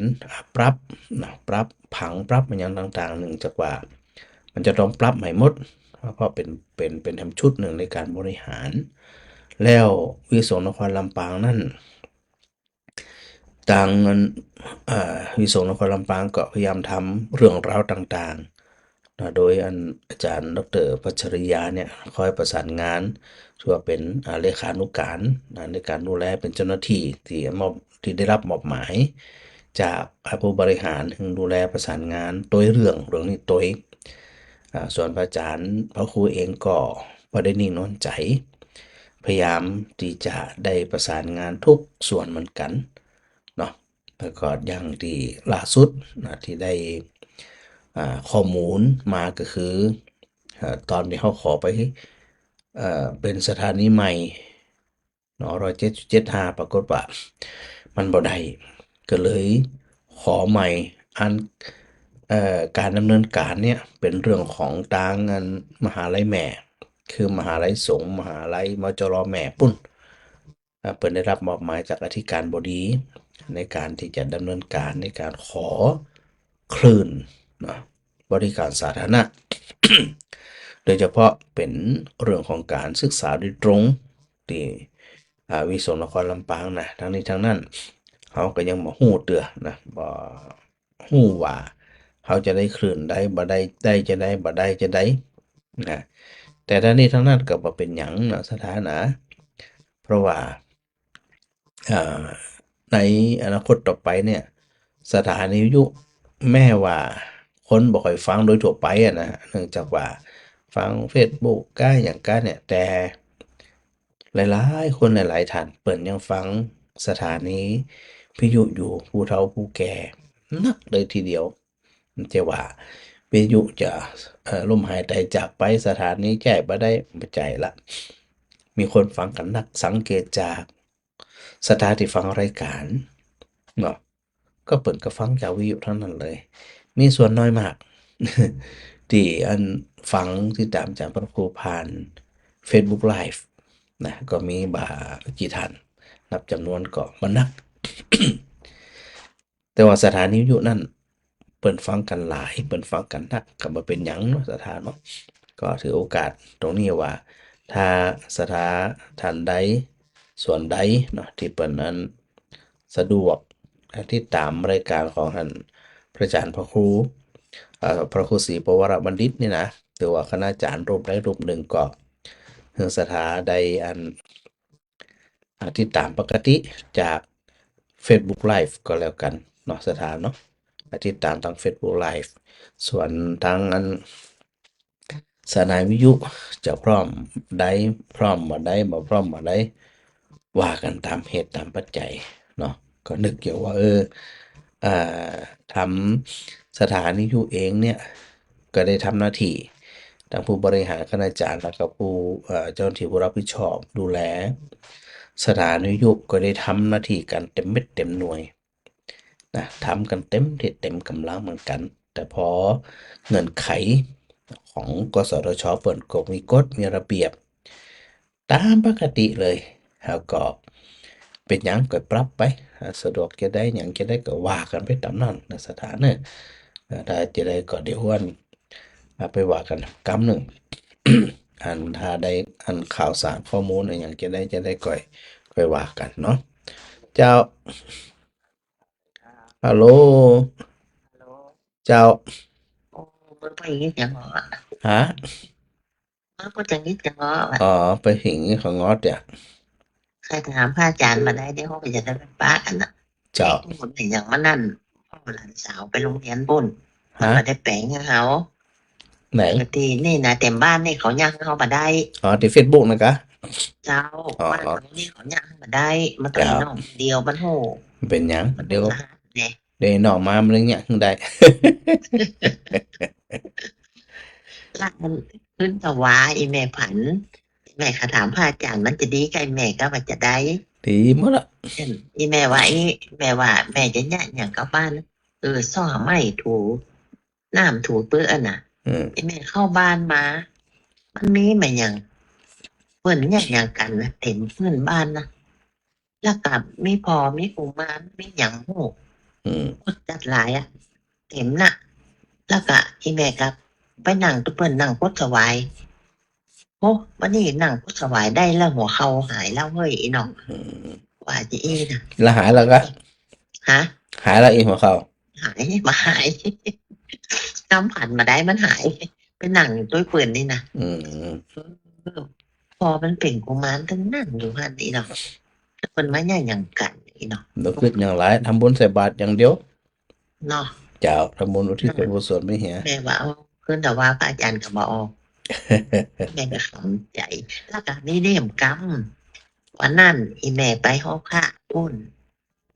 ปรับนะปรับผังปรับมันอย่างต่างๆหนึ่งจากว่ามันจะต้องปรับใหม่หมดเพราะเป็นทำชุดหนึ่งในการบริหารแล้ววิศวกนครลำปางนั่นทางวิศวกนครลำปางก็พยายามทำเรื่องราวต่างๆนะโดยอาจารย์ดรพัชริยาเนี่ยคอยประสานงานถือว่าเป็นเลขานุการนะในการดูแลเป็นเจ้าหน้าที่ที่ได้รับมอบหมายจากผู้บริหารถึงดูแลประสานงานตัวเรื่องนี้ตัวส่วนพระอาจารย์พระครูเองก็บ่ได้นิ่งนอนใจพยายามที่จะได้ประสานงานทุกส่วนเหมือนกันเนาะแล้วก็อย่างที่ล่าสุดนะที่ได้ข้อมูลมาก็คือตอนที่เขาขอไปเป็นสถานีใหม่เนาะ107.75ปรากฏว่ามันบ่ได้ก็เลยขอใหม่อันการดำเนินการเนี่ยเป็นเรื่องของทางมหาลัยแม่คือมหาลัยสงฆ์มหาลัยมจรแม่ปุ้นเปิ่นได้รับมอบหมายจากอธิการบดีในการที่จะดำเนินการในการขอคลื่นนะบริการสาธารณะ โดยเฉพาะเป็นเรื่องของการศึกษาโดยตรงที่วิศวกนครลำปางนะทั้งนี้ทั้งนั้นเขาก็ยังบ่ฮู้เตื้อนะบ่ฮู้ว่าเขาจะได้คลื่นใดบ่ได้จะได้บ่ได้จะได้นะแต่ทั้งนี้ทั้งนั้นก็บ่เป็นหยังนะสถานะเพราะว่าอ่าในอนาคตต่อไปเนี่ยสถานีวิทยุแม้ว่าคนบ่ค่อยฟังโดยทั่วไปอะนะเนื่องจากว่าฟังเฟซบุ๊กก้าอย่างก้าเนี่ยแต่หลายๆคนหลายๆท่านเปิ่นยังฟังสถานีวิทยุอยู่ผู้เฒ่าผู้แก่นักเลยทีเดียวแต่ว่าวิทยุจะล่มหายตายจากไปสถานีแจ้บ่ได้บ่ใจละมีคนฟังกันนักสังเกตจากสถานที่ฟังรายการเนาะก็เปิ่นก็ฟังจากวิทยุเท่านั้นเลยมีส่วนน้อยมาก ที่ฟังที่ตามจากพระครูผ่าน Facebook Live นะก็มีบ่ากี่ท่านนับจำนวนก็บ่นัก แต่ว่าสถานีวิทยุนั่นเปิ่นฟังกันหลายเปิ่นฟังกันนักก็บ่เป็นหยังเนาะสถานเนาะก็ถือโอกาสตรงนี้ว่าถ้าสถาท่านใดส่วนใดเนาะที่เปิ่นสะดวกติดตามรายการของท่านพระอาจารย์พระครูพระครูศรีปวรบัณฑิตนี่นะโด รือว่าคณาจารย์รูปใดรูปหนึ่งก็เฮือสถาได้ติดตามปกติจาก Facebook Live ก็แล้วกันเนาะสถานเนาะติดตามทาง Facebook Live ส่วนทางสนายวิทยุจะพร้อมได้พร้อมบ่ได้บ่พร้อมบ่ได้ว่ากันตามเหตุตามปัจจัยเนาะก็นึกอยู่ว่าอ่าทำสถานีวิทยุเองเนี่ยก็ได้ทำหน้าที่ทางผู้บริหารคณาจารย์แล้วก็ผู้เจ้าหน้าที่ผู้รับผิดชอบดูแลสถานีวิทยุก็ได้ทำหน้าที่กันเต็มเม็ดเต็มหน่วยนะทำกันเต็มที่เต็มกำลังเหมือนกัน แต่พอเงื่อนไขของกสทชเปิดก็มีกฎมีระเบียบตามปกติเลยแล้วก็เป็นหยังก็ปรับไปสะดวกจะได้หยังจะได้ก็ว่ากันไปตามนั้นนะสถานเนี่ยถ้าจะได้ก็เดี๋ยววันไปว่ากันกำหนึ่ง ถ้าได้ข่าวสารข้อมูลอะไรอย่างจะได้ค่อยว่ากันเนาะเจ้าฮัลโหลเจ้า โอ้มึงไปอย่างนี้จังเหรอ ฮะ มึงไปอย่างนี้จังเหรอ อ๋อไปหิงของงอดเนี่ย เคยถามพระอาจารย์มาได้เดี๋ยวเขาไปจะได้ไปป้ากันนะ เจ้า ทุกคนอย่างมานั่นพ่อหลานสาวไปโรงเรียนบุญมัน ฮะ มาได้แปลงให้เขา ไหน ปกตินี่นะเต็มบ้านนี่เขาย่างเขามาได้ อ๋อที่ Facebook นะกะ เจ้า อ๋อ บ้านเขานี่เขาย่างมาได้มันตัวน้องเดียวมันโห เป็นหยัง มัน เดี๋ยว รหัสเนี่ย เดี๋ยวน้องมามันเลยเนี่ยขึ้นได้ ลากมันขึ้นตะวาอีแม่ผันแม่ขาถามพระอาจารย์มันจะดีกับไอ้แม่ก็ว่าจะได้ ดีหมดละ เช่นอีแม่ว่าแม่ว่าแม่จะเนี่ยอย่างกับบ้านซ่อไม่ถูน้ำถูเปื้อนน่ะ อืม ไอ้แม่เข้าบ้านมา มันมีมาอย่างเพื่อนอย่างกันนะเต็มเพื่อนบ้านนะแล้วกับมีพอมีกุมารมีอย่างโห อืม จัดหลายอ่ะเต็มน่ะ แล้วก็อีแม่กับไปนั่งตัวเปิ้นนั่งพดสวายโอ้วันนี้นั่งพดสวายได้แล้วหัวเข่าหายแล้วเฮ้ยอีน้อง อืม ว่าจะอีนะ แล้วหายแล้วกะ ฮะ หายแล้วอีหัวเขา หายมาหายน้ำผ่านมาได้มันหายไปนั่งด้วยปืนนี่นะ อืม พอมันเป็นกุมารทั้งนั่งอยู่หันนี่เนาะมันมาอย่างกันนี่เนาะ เดี๋ยวขึ้นอย่างไรทำบุญใส่บาตรอย่างเดียว เนาะ เจ้าทำบุญอุทิศส่วนกุศลไม่เหีย แม่ว่าเอาขึ้นแต่ว่าพระอาจารย์ก็บอก แม่ก็สนใจแล้วก็นี่เรียมกรรมวันนั้นอีแม่ไปห้องพระปุ้น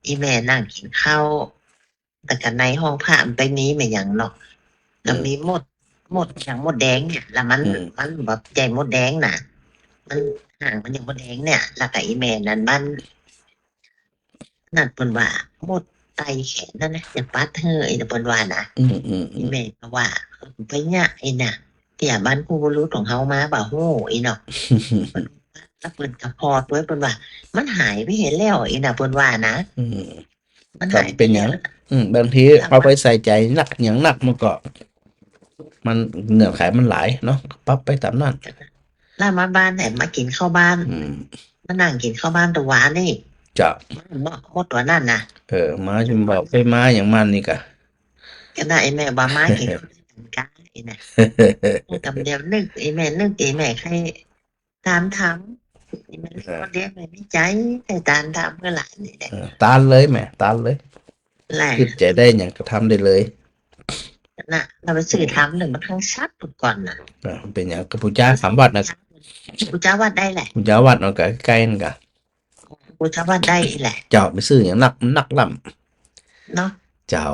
อีแม่นั่งกินข้าวแต่กันในห้องพระมันไปมีไม่อย่างเนาะแล้วมีมดอย่างมดแดงเนี่ยแล้วมันแบบใจมดแดงน่ะ มันห่างมันอย่างมดแดงเนี่ย แล้วก็อีแม่นั้นมันนั่นเปิ้นว่ามดไตแขนนั่นนะอย่าปัดเฮ้ยนะเปิ้นว่านะ อืมอืมอื อี ม แม่ก็ว่าไปเนี่ยไอ้น่ะเตี่ยบ้านผู้บ่รู้ของเฮามาบ่าโหอีเนาะแล้วเปิ้นก็พอด้วยเปิ้นว่า มันหายไปเห็นแล้วอีน่ะเปิ้นว่านะ อืม มัน ครับ หาย เป็นหยัง บางทีเอาไปใส่ใจหนักอย่างหนักมันก็ มันเงื่อนไขมันหลายเนาะปรับไปตามนั้น แล้วมาบ้านไหนมากินข้าวบ้าน อืม มานั่งกินข้าวบ้านตะวานนี่ เจ้า หมดตัวนั่นน่ะ มาจิมบอกไปมาอย่างมันนี่กะ ก็ได้ไอ้แม่บ่ามากินข้าวกันกาย น่ะกำเดียวนึกไอ้แม่นึกไอ้แม่ใครตามทำไอ้แม่คนเดียวแม่ไม่ใจแต่ตามทำเมื่อไหร่นี่แหละ ตานเลยแหม่ตานเลย แหละ คิดใจได้อย่างก็ทำได้เลย น่ะเราไปสื่อทำหนึ่งมันทั้งชัดปุดก่อนน่ะ เป็นอย่างกับพุทธาสามวัดนะ กูจะวัดได้แหละ พุทธาวัดเอากับใกล้นั่นกะ กูจะวัดได้แหละ เจ้าไปซื้ออย่างนักล่ เนาะ ำเจ้า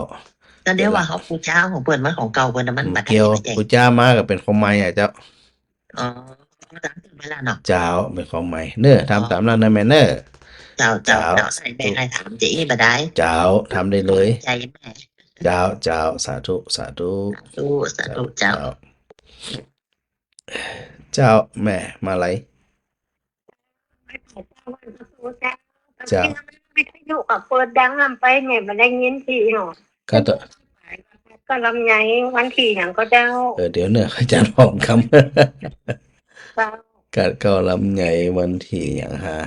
แต่เดี๋ยวว่าเขากูเจ้าของเปิดมันของเก่าเปิดมันบัด เกี่ยว ไม่ใช่ พุทธามากับเป็นของใหม่อ่ะเจ้า อ๋อตามถึงเวลาเนาะ เจ้าเป็นของใหม่เน้อทำตามนั้นนะแม่เน้อ เจ้าใส่แม่ใครถามจะอีบัดได้ เจ้าทำได้เลย ใจแม่ เจ้าสาธุสาธุ ดูสาธุเจ้า เจ้าแม่มาอะไร เจ้า วิทยุกับเปิดดังลำไปเนี่ยมันได้ยินทีเนาะ ก็ต่อ ก็ลำไยวันที่อย่างก็เจ้า เดี๋ยวเนอะอาจารย์บอกค เจ้า ำกัดก็ลำใหญ่วันที่อย่างฮะ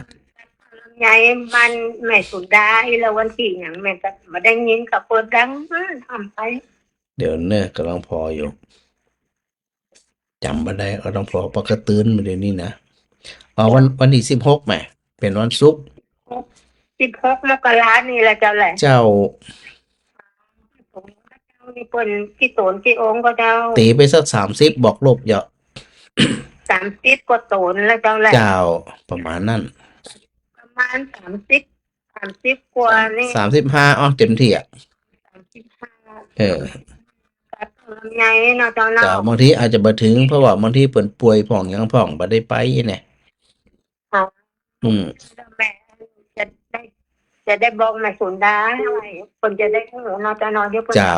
ลำไยมันแม่สุดได้แล้ววันที่อย่างแม่ก็มาได้ยินกับเปิดดังทำไป เดี๋ยวเนอะกำลังพออยู่ จำบ่ได้ก็ต้องพอปกระตื่นมาเดี๋ยวนี้นะวันที่16แหมเป็นวันศุกร์16 มกรานี่แหละเจ้าแหละ เจ้า เจ้านี่เปิ้นกี่ตนกี่องค์ก็เจ้า ตีไปสัก30บอกลบเยอะ 30 กว่าตนแล้วเจ้าแหละ เจ้าประมาณนั้น ประมาณ30 กว่านี่ 35อ๋อเต็มที่อ่ะ 35 เออ ตัดลำไยเนาะเจ้าเนาะ เจ้าบางทีอาจจะบ่ถึงเพราะว่าบางทีเปิ่นป่วยพ่องหยังพ่องบ่ได้ไปเนี่ย อ๋อ อืม แม่จะได้บอกแม่สุนดาไว้คนจะได้หูเนาะเจ้าเนาะเดี๋ยวเพิ่น เจ้า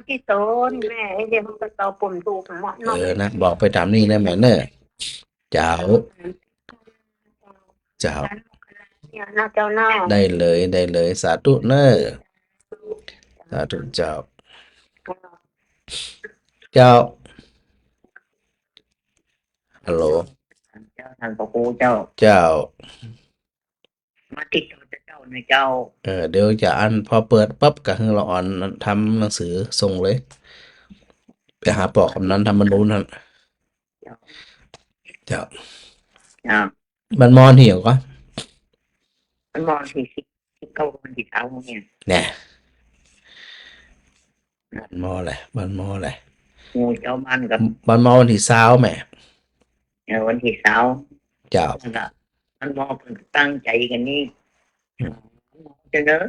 ที่โตนแม่เดี๋ยวมันก็ต่อปุ่มถูกหมดเนาะ นะบอกไปตามนี้นะแม่เนอะเจ้า เจ้า เนี่ยเนาะเจ้าเนาะ ได้เลยสาธุเนอะสาธุเจ้า เจ้าฮัลโหล เจ้าท่านพระครูเจ้า เจ้า มาติดต่อเจ้าในเจ้า เดี๋ยวจะอันพอเปิดปั๊บก็ให้เราอ่อนทำหนังสือส่งเลย ไปหาปอกคำนั้นทำมันรู้นั่นเจ้า อ่า มันมอนเหี่ยวก็ มันมองที่เก้าวันที่เช้าเนี่ย แน่มันมออะไร งูเจ้ามันกับ มันมอวันที่เช้าแหม่ วันที่เช้า เจ้า นั่นละมันมองเพิ่นตั้งใจกันนี่จะเนอะ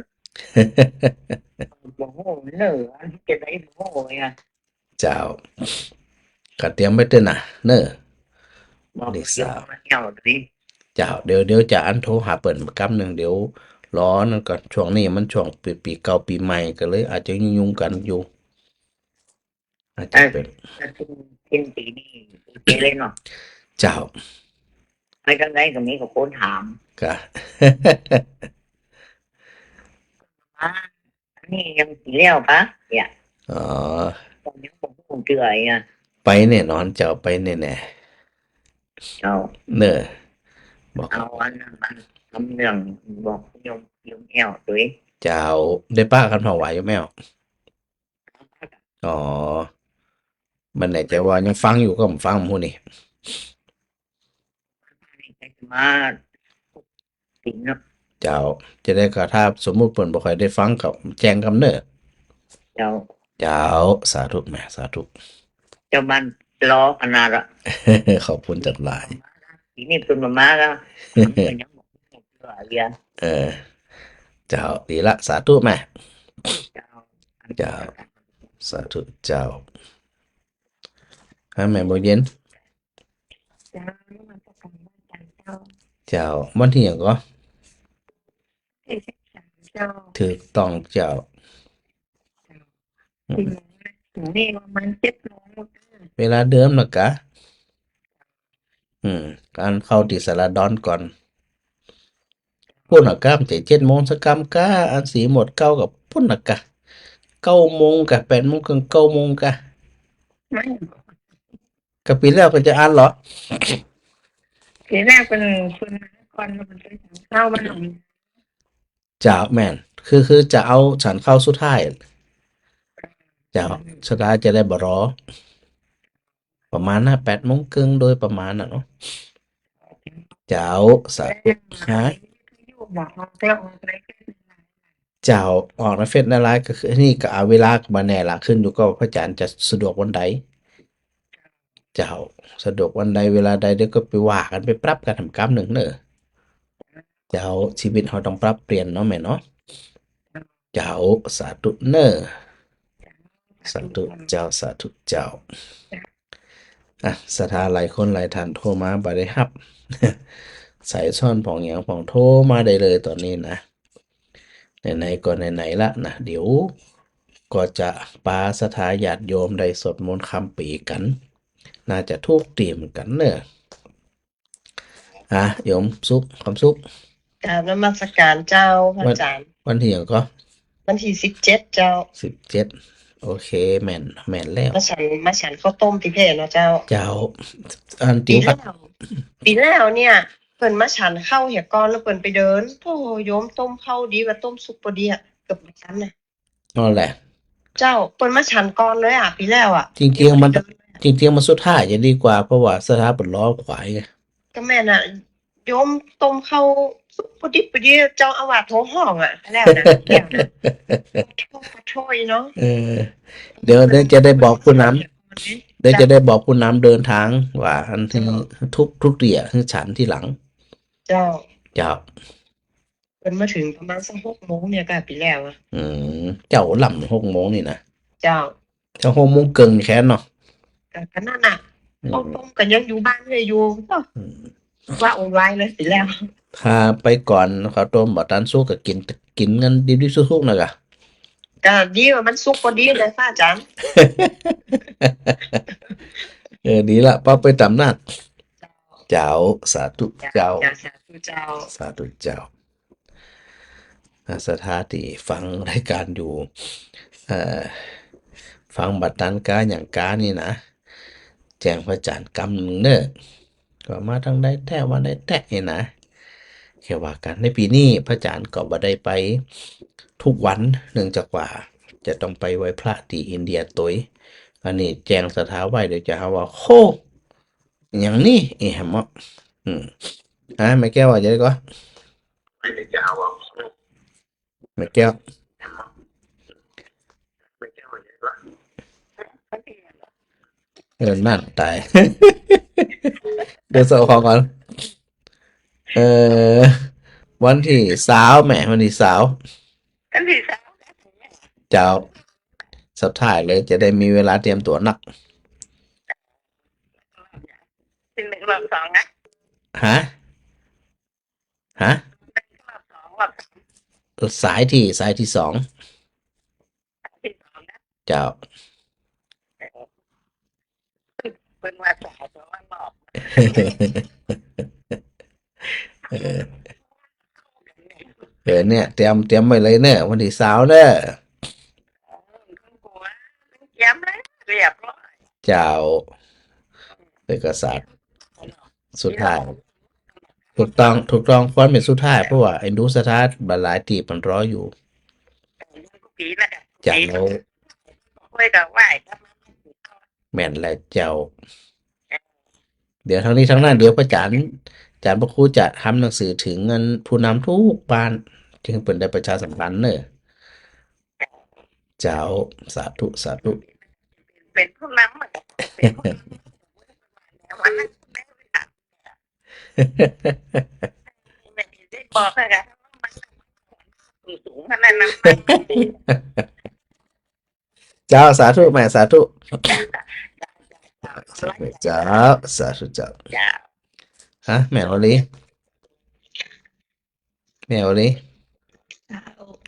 บอกโอ้เนอะอันที่จะได้โอ้ยอ่ะ เจ้าก็เตรียมไว้เต้นน่ะ เนอะ บอก ที่ เกี่ยว เช้า มาเที่ยวดิ เจ้าเดี๋ยวจะอันโทรหาเปิ่นกำหนึ่งเดี๋ยวรอนั่นก่อนช่วงนี้มันช่วงปีเก่าปีใหม่ก็เลย อาจจะยุ่งกันอยู่ อาจจะเป็น ถ้าสิ้นปีนี้โอเคเลยเนาะ เจ้า ไม่ต้องได้กับนี้ก็โคนถาม ก็ อันนี้ยังสีเลี้ยวปะเนี่ย อ๋อ ตอนนี้ผมคงเกลืออ่ะ ไปแน่นอนเจ้าไปแน่ เอา ๆเนอะบอก เอาอันนั้นมันทำเรื่องบอกยมแอวตัวเอง เจ้าได้ป้ากันพอไหวอยู่ไหมอ่ะอ๋อ มันไหนจะว่ายังฟังอยู่ก็ผมฟังผมพูดนี่ มาถึงเนาะ เจ้าจะได้ก็ถ้าสมมุติเปิ่นบ่ค่อยได้ฟังกับแจ้งกำเนิด เจ้า เจ้าสาธุแม่สาธุ เจ้ามันล้อขนาดละ ขอบคุณจัดหลาย ทีนี้เป็นมาแล้วยังบอกเกลือเยอะ เจ้าดีละสาธุแม่ เจ้า เจ้า สาธุเจ้าแม่บ่เย็น เจ้ามันจะกลับบ้านกันเจ้า เจ้าวันที่หยังก็ ที่13เจ้า ถูกต้องเจ้า ถึงนี่ประมาณ7 โมง เวลาเดิมนะกะ การเข้าที่สารดอนก่อนพุ่นน่ะกะมันจะ7 โมงสักกำกะอันสีหมดเก้ากับพุ่นน่ะกะ9 โมงกะ8 โมงถึง9 โมงกะ ไม่ กะปีแล้วก็จะอ่านเหรอ ทีแรกเป็นก่อนมันไปสั่งข้าวมันหลง จะแม่นคือจะเอาฉันเข้าสุดท้ายจะสุดท้ายจะได้บ่รอ ประมาณน่ะ8 โมงครึ่งโดยประมาณน่ะเนาะเจ้าสาธุฮะ อยู่บอกเราแต่ออกอะไรก็ เจ้าออกนะเฟซในไลน์ก็คือนี่ก็เอาเวลามาแน่ละขึ้นอยู่ก็พระอาจารย์จะสะดวกวันใดเจ้าสะดวกวันใดเวลาใดเดี๋ยวก็ไปว่ากันไปปรับกันทำกรรมหนึ่งเนอะเจ้าชีวิตเราต้องปรับเปลี่ยนเนาะแม่เนาะเจ้าสาธุเนอะสาธุเจ้าสาธุเจ้าสถานหลายคนหลายท่านโทรมาบ่ได้รับ ใส่ซ่อนผ่องหยังผ่องโทรมาได้เลยตอนนี้นะไหนๆก็ไหนๆละนะเดี๋ยวก็จะปาสถาญาติโยมได้สวดมนต์คำปีกัน น่าจะทุกทีเหมือนกันเนอะโยมสุขความสุข กราบนมัสการเจ้าพระอาจารย์ วันที่หยังก็ วันที่17เจ้า 17โอเคแม่นแล้ว มาฉันข้าวต้มที่เพเนาะเจ้า เจ้าอัน ปี ติ๋ว แล้วเนี่ยเพิ่นมาฉันข้าวเหี่ยก่อนแล้วเพิ่นไปเดินโธ่โยมต้มข้าวดีกว่าต้มสุกบ่ดีอ่ะเกือบบ่ทันน่ะ นั่นแหละ เจ้าเพิ่นมาฉันก่อนเลยอ่ะปีแล้วอ่ะ จริงๆมัน เดินเลย จริงๆมันสุดท้ายจะดีกว่าเพราะว่าสถาปัตย์ล้อขวายไง ก็แม่น่ะโยมต้มข้าวสุกพอดีเจ้าอาวาสโทรห้องอ่ะแล้วนะแก้วนะช่วยเนาะ เออเดี๋ยวจะได้บอกผู้นำเดี๋ยวจะได้บอกผู้นำเดินทางว่าอันที่ทุกเดียที่ฉันที่หลัง เจ้า เจ้า เป็นมาถึงประมาณสัก6 โมงเนี่ยก็ปีแล้วอ่ะ เจ้าลำ6 โมงนี่นะ เจ้า เจ้า6 โมงเกินแค่เนาะ แต่ขนาดน่ะเอาต้มกันยังอยู่บ้านเลยอยู่เนาะ อืม ว่าออนไลน์เลยปีแล้ว ถ้าไปก่อนเขาต้มบ่ตันสู้ก็กินกันดิบๆสุกๆนะกะ ก็ดีว่ามันสุกพอดีเลยป้าอาจารย์ ดีละป้าไปตำนัดเจ้าสาธุเจ้า สาธุเจ้า สาธุเจ้าสถานที่ฟังรายการอยู่ฟังบัดตันกาอย่างกานี่นะ แจ้งพระอาจารย์กำหนึ่งเนอะก็มาทางใดแท้วันใดแท้นี่นะแค่ว่ากันในปีนี้พระอาจารย์ก็บ่ได้ไปทุกวันเนื่องจากว่าจะต้องไปไหว้พระที่อินเดียตัวอันนี้แจ้งสถาไว้เดี๋ยวจะหาว่าโคอย่างนี้แฮมอ่ะไม่แก้วว่าจะได้ก็ไม่แก้วนั่นตาย เดี๋ยวส่งของก่อนวันที่สาวแหมวันที่สาว กันที่สาม เจ้าสับถ่ายเลยจะได้มีเวลาเตรียมตัวนัก ถึงหนึ่งรอบสองนะ ฮะ รอบสองรอบ สายที่2 ที่สองนะ เจ้า เป็นว่าสายตัวมันบอก เนี่ยเตรียมไว้เลยเนอะวันที่สาวเนอะ ต้องกลัวเยี่ยมเลยเรียบร้อย เจ้าเอกสารสุดท้ายถูกต้องควรเป็นสุดท้ายเพราะว่าไอ้ดูสถานบหลายตีมันรออยู่ ปีนะ เจ้า คุยกับไหวครับ แม่นและเจ้า เดี๋ยวทั้งนี้ทั้งนั้นเดี๋ยวพระอาจารย์พระครูจะทำหนังสือถึงเงินผู้นำทุกบ้านจึงเป็นได้ประชาสัมพันธ์เนอะเจ้าสาธุ เป็นผู้นำเป็นผู้นำวันนั้นไม่ได้บอกเลยค่ะสูงขนาดนั้น เจ้าสาธุแม่สาธุเจ้าสาธุเจ้าฮะแม่โอลี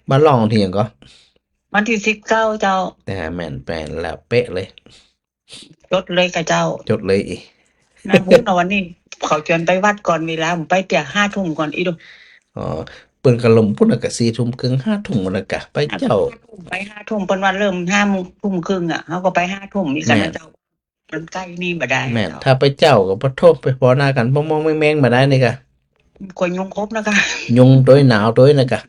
มาลองทีอย่างก็ วันที่19เจ้า แต่แม่นแปลนแล้วเป๊ะเลย จดเลยกับเจ้า จดเลยอีก นะพูดเอาวันนี้เขาเชิญไปวัดก่อนเวลาผมไปเตีย5 ทุ่มก่อนอีดู อ๋อเปิ้นกะลมพุ่นน่ะก็4 ทุ่มครึ่ง5 ทุ่มนั่นน่ะกะไปเจ้า ไป5 ทุ่มเปิ้นว่าเริ่ม5 ทุ่มครึ่งอ่ะเขาก็ไป5 ทุ่มนี่กันนะเจ้ามันใกล้นี่บ่ได้ แม่นถ้าไปเจ้าก็บ่โทษไปพอหน้ากันมองๆแม่งๆมาได้นี่กะ คนยุงครบนะคะ ยุงตัวหนาวตัวน่ะกะ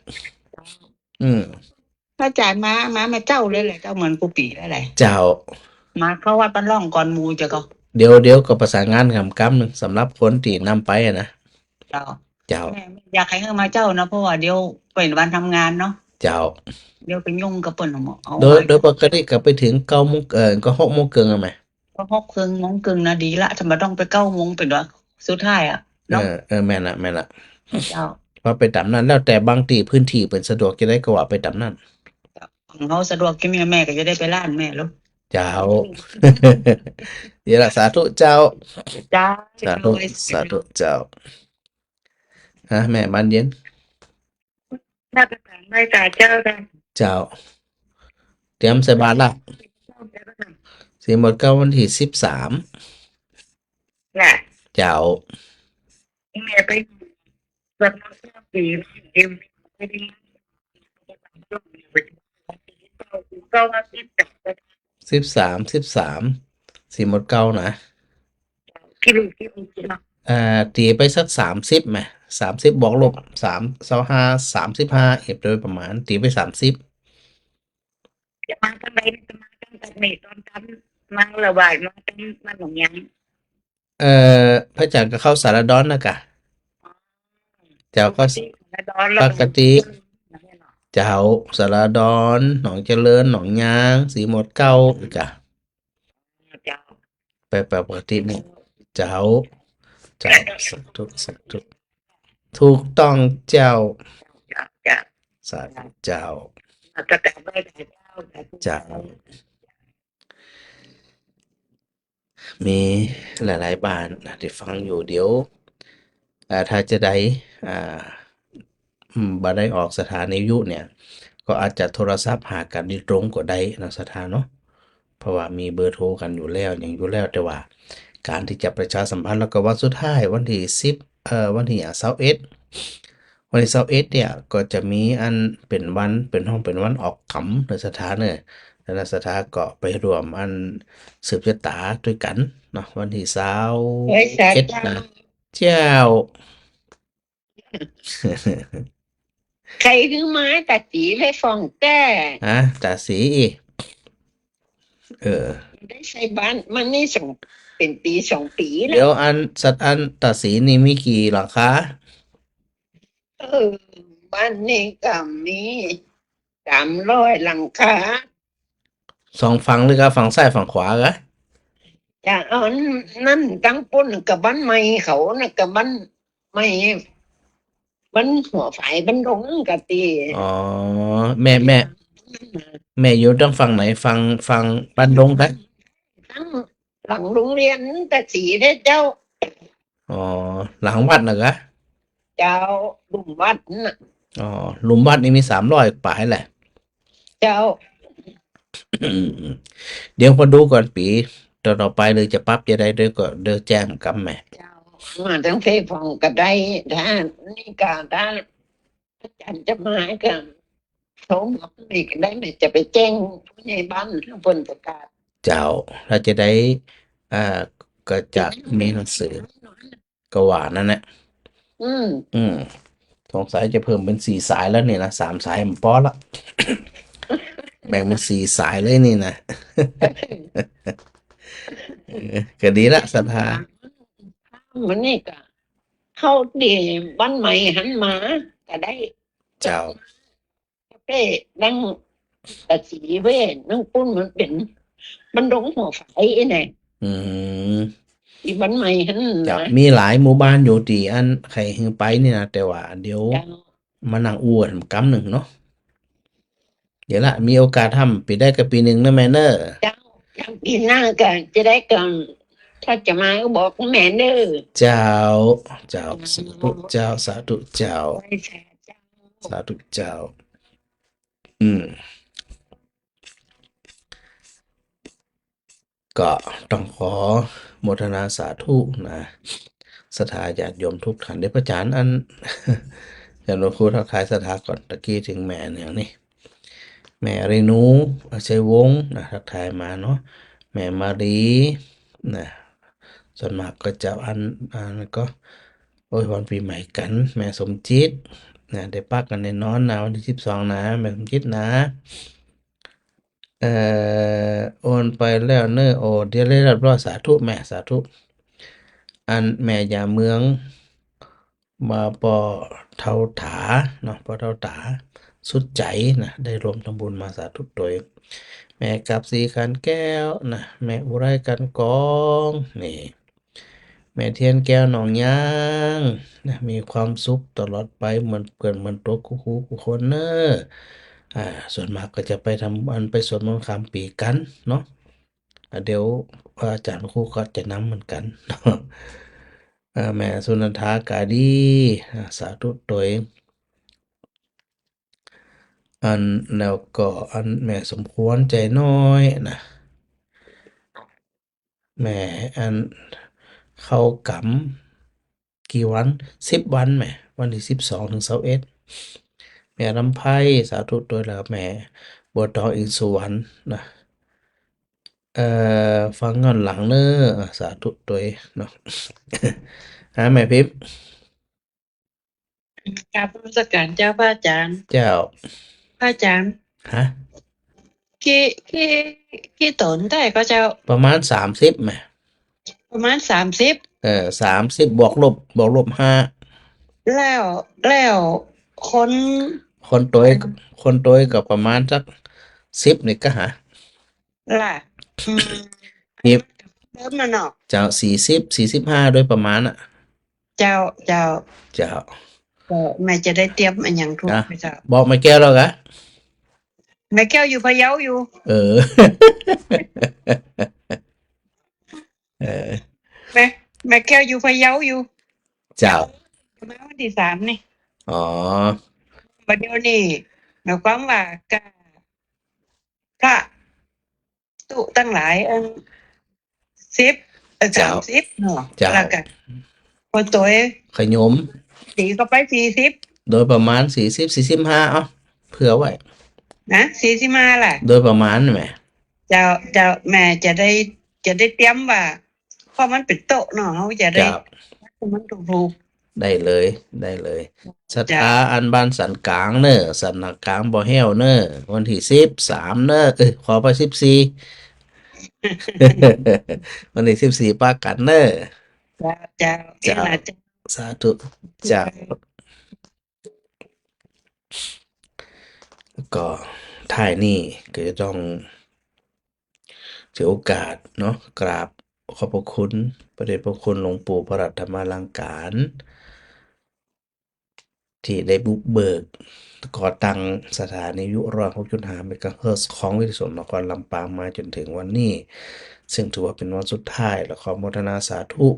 พระอาจารย์มาเจ้าเลยแหละเจ้าเหมือนกูปีแล้วแหละ เจ้า มาเข้าวัดปันร่องก่อนหมู่จะก็ เดี๋ยวก็ประสานงานกำนึงสำหรับคนที่นำไปอะนะ เจ้า เจ้า แม่อยากให้เฮามาเจ้านะเพราะว่าเดี๋ยวเป็นวันทำงานเนาะ เจ้า เดี๋ยวเป็นยุ่งกับเปิ้นเอา โดยปกติก็ไปถึง9 โมงก็6 โมงครึ่งอะแม่ ก็6 ครึ่งโมงครึ่งนะดีละถ้าบ่ต้องไป9 โมงเป็นว่าสุดท้ายอ่ะเนาะ แม่นละ เจ้า ว่าไปตามนั้นแล้วแต่บางที่พื้นที่เป็นสะดวกจะได้ก็ว่าไปตามนั้น ของเขาสะดวกกินแม่ก็จะได้ไปร้านแม่ลูก เจ้า เดี๋ยวละสาธุเจ้า จ้า สาธุเจ้าฮะแม่มันเย็น น่าจะผ่านไม่จ่ายเจ้ากัน เจ้า เตรียมใส่บาตรละสิหมดก็วันที่13 น่ะ เจ้า แม่ไปแบบปีเดียวไม่ได้ก็มาติดกับ 13สิหมดเก้านะ กิน ตีไปสัก30ไหม30บวกลบ3 25 35โดยประมาณตีไป30จะมาทำไมจะมาตั้งแต่ในตอนท มาระบาดมาตั้งมาหนองยัง พระอาจารย์ก็เข้าสารดอนนะกะเจ้า ป ก็ กติแล้วดอนเรา ปกติ ไม่ได้หรอก เจ้าสารดอนหนองเจริญหนองยางสีหมดเก้าอีกอะ เจ้า ไปปกตินี่เจ้าสักทุกถูกต้องเจ้า เจ้าเจ้า สาธุเจ้า เราจะกลับไปแต่เจ้าแต่ เจ้า มีหลายๆบ้านนะที่ฟังอยู่เดี๋ยวถ้าจะได้อ่าบ่ได้ออกสถานีวิทยุเนี่ย ก็อาจจะโทรศัพท์หากันโดยตรงก็ได้นะสถานเนาะเพราะว่ามีเบอร์โทรกันอยู่แล้วอย่างอยู่แล้วแต่ว่า การที่จะประชาสัมพันธ์แล้วก็วันสุดท้ายวันที่10วันที่21วันที่21เนี่ยก็จะมีอันเป็นวันเป็นวันออกกำในสถานเนี่ยแล้วในสถานก็ไปรวมอันสืบชะตาด้วยกันเนาะวันที่ เฮ้ยสา 21 เจ้า นะเจ้า ใครคือไม้ตัดสีให้ฟองแต่ ตาสีอีกเออ ได้ใช้บ้านมันนี่เป็นปี2 ปีแล้ เดี๋ยว ว สัตว์อันตาสีนี่มีกี่หลังคา บ้านนี้ก็มี300 หลังคา สองฝั่งหรือกับฝั่งซ้ายฝั่งขวากะ จะเอานั่นตั้งปุ้นกับบ้านใหม่เขานะกับบ้านใหม่บ้านหัวฝ่ายบ้านดงกะตี อ๋อแม่อยู่ทางฝั่งไหนฝั่งบ้านดงกะ ตั้งหลังโรงเรียนแต่สีได้เจ้า อ๋อหลังวัดนะกะ เจ้าลุมวัดน่ะ อ๋อหลุมวัดนี่มี300ป่ายแหละ เจ้า เดี๋ยวพอดูก่อนปีต่อไปเลยจะปรับจะได้ด้วยก็เดี๋ยวแจ้งกับแม่ เจ้ามาทั้งเฟฟองก็ได้ถ้านี่ก็ถ้าอาจารย์จะมาก็เขาบอกนี่ก็ได้ไม่จะไปแจ้งผู้ใหญ่บ้านทั้งบนประกาศ เจ้าเราจะได้ก็จะมีหนังสือก็ว่านั่นแหละ อืม สงสัยจะเพิ่มเป็น4 สายแล้วเนี่ยนะ3 สายมันพอละ แบ่งเป็น4 สายเลยนี่นะ ก็ดีละศรัทธา มันนี่ก็เข้าดีบ้านใหม่หันมาก็ได้ เจ้า เป้นั่งแต่สีเว้นั่งปุ้นมันเป็นมันดงหัวไฟเนี่ย อืม ที่บ้านใหม่หัน เจ้า นะ มีหลายหมู่บ้านอยู่ที่อันใครหึงไปนี่นะแต่ว่าเดี๋ยว เจ้า มานั่งอวดกำหนึ่งเนาะเดี๋ยวละมีโอกาสทำปีได้กับปีหนึ่งนะแม่เนอร์ เจ้าอย่างปีหน้าก็จะได้กันถ้าจะมาก็บอกแม่เด้อ เจ้าสาธุเจ้าสาธุเจ้า ไว้แชร์เจ้า สาธุเจ้า ก็ต้องขอโมทนาสาธุนะศรัทธาญาติโยมทุกท่านได้ประจานอัน อย่างหลวงครูทักทายศรัทธาก่อนตะกี้ถึงแม่อย่างนี้แม่เรนูชัยวงศ์นะทักทายมาเนาะแม่มารีนะส่วนมากก็จะอันก็โอ้ยวันปีใหม่กัน แม่สมจิตนะได้ปักกันในนอนนะวันที่12นะแม่สมจิตนะโอนไปแล้วเนอะโอ้เดี๋ยวได้รับรอดสาธุแม่สาธุอันแม่ยาเมืองมาปอเท่าถาเนาะปอเท่าถาสุดใจนะได้รวมทำบุญมาสาธุโดยแม่กับสีขันแก้วนะแม่อุไรกันกองนี่แม่เทียนแก้วหนองยางนะมีความสุขตลอดไปเหมือนเกินเหมือนตัวกูคนเนอะส่วนมากก็จะไปทำไปสวดมนต์ข้ามปีกันเนาะเดี๋ยวอาจารย์ครูก็จะนำเหมือนกัน เนาะแม่สุนันทากาดีสาธุโดยอันแล้วก็อันแม่สมควรใจน้อยนะแม่อันเข้ากำกี่วัน10 วันแม่วันที่12ถึง21แม่ลำไพสาธุโดยแล้วแม่บัวทองอินทร์สุวรรณนะฟังเงินหลังเนอะสาธุโดยเนาะ แม่พิมพ์ กราบนมัสการเจ้าพระอาจารย์ เจ้า พระอาจารย์ ฮะ กี่กี่ตนได้ก็เจ้า ประมาณ30ไหม ประมาณ30 30บวกลบ5แล้วแล้วคน คนตัวคนตัวก็ประมาณสัก10นี่ก็หา ล่ะอืม นี่ เริ่มแล้วเนาะ เจ้า40 45โดยประมาณอ่ะ เจ้า เจ้า แม่จะได้เตรียมอันอย่างถูก อ่ะ ไหมเจ้า บอกไม่แก้วแล้วกะ แม่แก้วอยู่พะเยาอยู่ เออ เออ แม่แก้วอยู่พะเยาอยู่ เจ้า มาวันที่3นี่ อ๋อ บัดเดี๋ยวนี้หมายความว่ากะพระตุตั้งหลายเจ้า 30เนาะ เจ้า แล้วก็คนตัว ขยม ตีก็ไป40 โดยประมาณ40 45เอาเผื่อไว้ นะ45ล่ะ โดยประมาณแหม เจ้าแม่จะได้เตรียมว่าเพราะมันเป็นโต๊ะเนาะเขาจะได้ เจ้า มันถูก ได้เลยศรัทธาอันบ้านสันกลางเนอะสันนักกลางบ่อแห้วเนอะวันที่13เนอะขอไป14 วันที่14ปากันเนอะ ๆเจ้า เจ้า ล่ะเจ้า สาธุเจ้าแล้วก็ท้ายนี้ก็จะต้องถือโอกาสเนาะกราบขอบพระคุณพระเดชพระคุณหลวงปู่พระรัตธรรมาลังการ ที่ได้บุกเบิกก่อตั้งสถานีวิทยุ106.5 เมกะเฮิรตซ์ของวิทยุสนครลำปางมาจนถึงวันนี้ ซึ่งถือว่าเป็นวันสุดท้ายและขออนุโมทนาสาธุ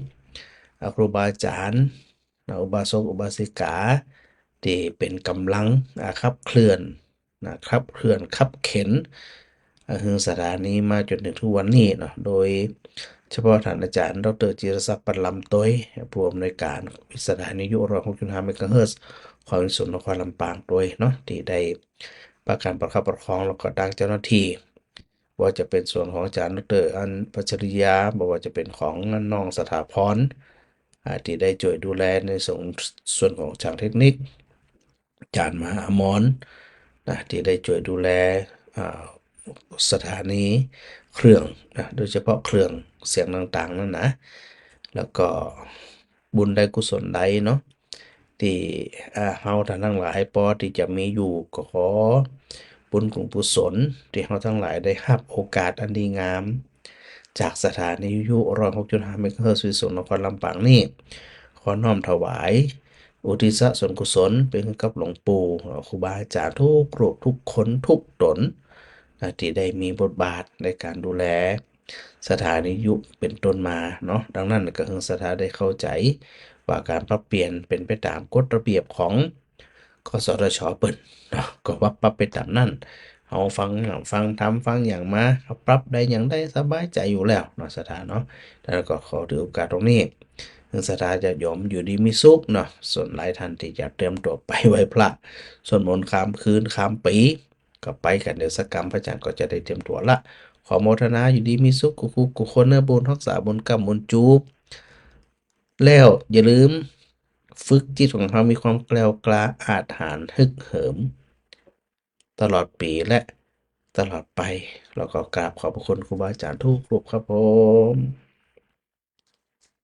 ครูบาอาจารย์อุบาสกอุบาสิกาที่เป็นกำลังขับเคลื่อนขับเข็นคือสถานีมาจนถึงทุกวันนี้เนาะโดยเฉพาะท่านอาจารย์ดรจิรศักดิ์ปันลำต้อยผู้อำนวยการสถานีวิทยุ106.5 เมกะเฮิรตซ์ของวิทยุสนครลำปางโดยเนาะที่ได้ประคับประคองแล้วก็ดังเจ้าหน้าที่ว่าจะเป็นส่วนของอาจารย์ดรอันปัจจริยาบอกว่าจะเป็นของน้องสถาพรที่ได้ช่วยดูแลในส่วนของทางเทคนิคอาจารย์มหาอมรนะที่ได้ช่วยดูแลสถานีเครื่องนะโดยเฉพาะเครื่องเสียงต่างๆนั่นนะแล้วก็บุญใดกุศลใดเนาะที่เฮาท่านทั้งหลายพอที่จะมีอยู่ก็ขอบุญกุศลที่เฮาทั้งหลายได้รับโอกาสอันดีงาม จากสถานีวิทยุ106.5 เมกะเฮิรตซ์วิทยุสนครลำปางนี่ขอน้อมถวาย อุทิศส่วนกุศลเป็นกับหลวงปู่ครูบาอาจารย์ทุกรูปทุกคนทุกตนที่ได้มีบทบาทในการดูแลสถานียุเป็นต้นมาเนาะดังนั้นก็คือสถาได้เข้าใจว่าการปรับเปลี่ยนเป็นไปตามกฎระเบียบของกสทช.เปิ้นเนาะก็ว่าปรับไปตามนั้นเอาฟังอย่างมาเอาปรับได้อย่างได้สบายใจอยู่แล้วเนาะสถาเนาะแล้วก็ขอถือโอกาสตรงนี้สถาจะยอมอยู่ดีมีสุขเนาะส่วนหลายท่านที่จะเตรียมตัวไปไหว้พระสวดมนต์ข้ามคืนข้ามปีก็ไปกันเดี๋ยวสักกรรมพระอาจารย์ก็จะได้เตรียมตัวละขอโมทนาอยู่ดีมีสุขกุคนเนื้อบุญรักษาบุญกรรมบุญจูบแล้วอย่าลืมฝึกจิตของเรามีความแกล้วกล้าอาจหาญฮึกเหิมตลอดปีและตลอดไปแล้วก็กราบขอบพระคุณครูบาอาจารย์ทุกรูปครับผม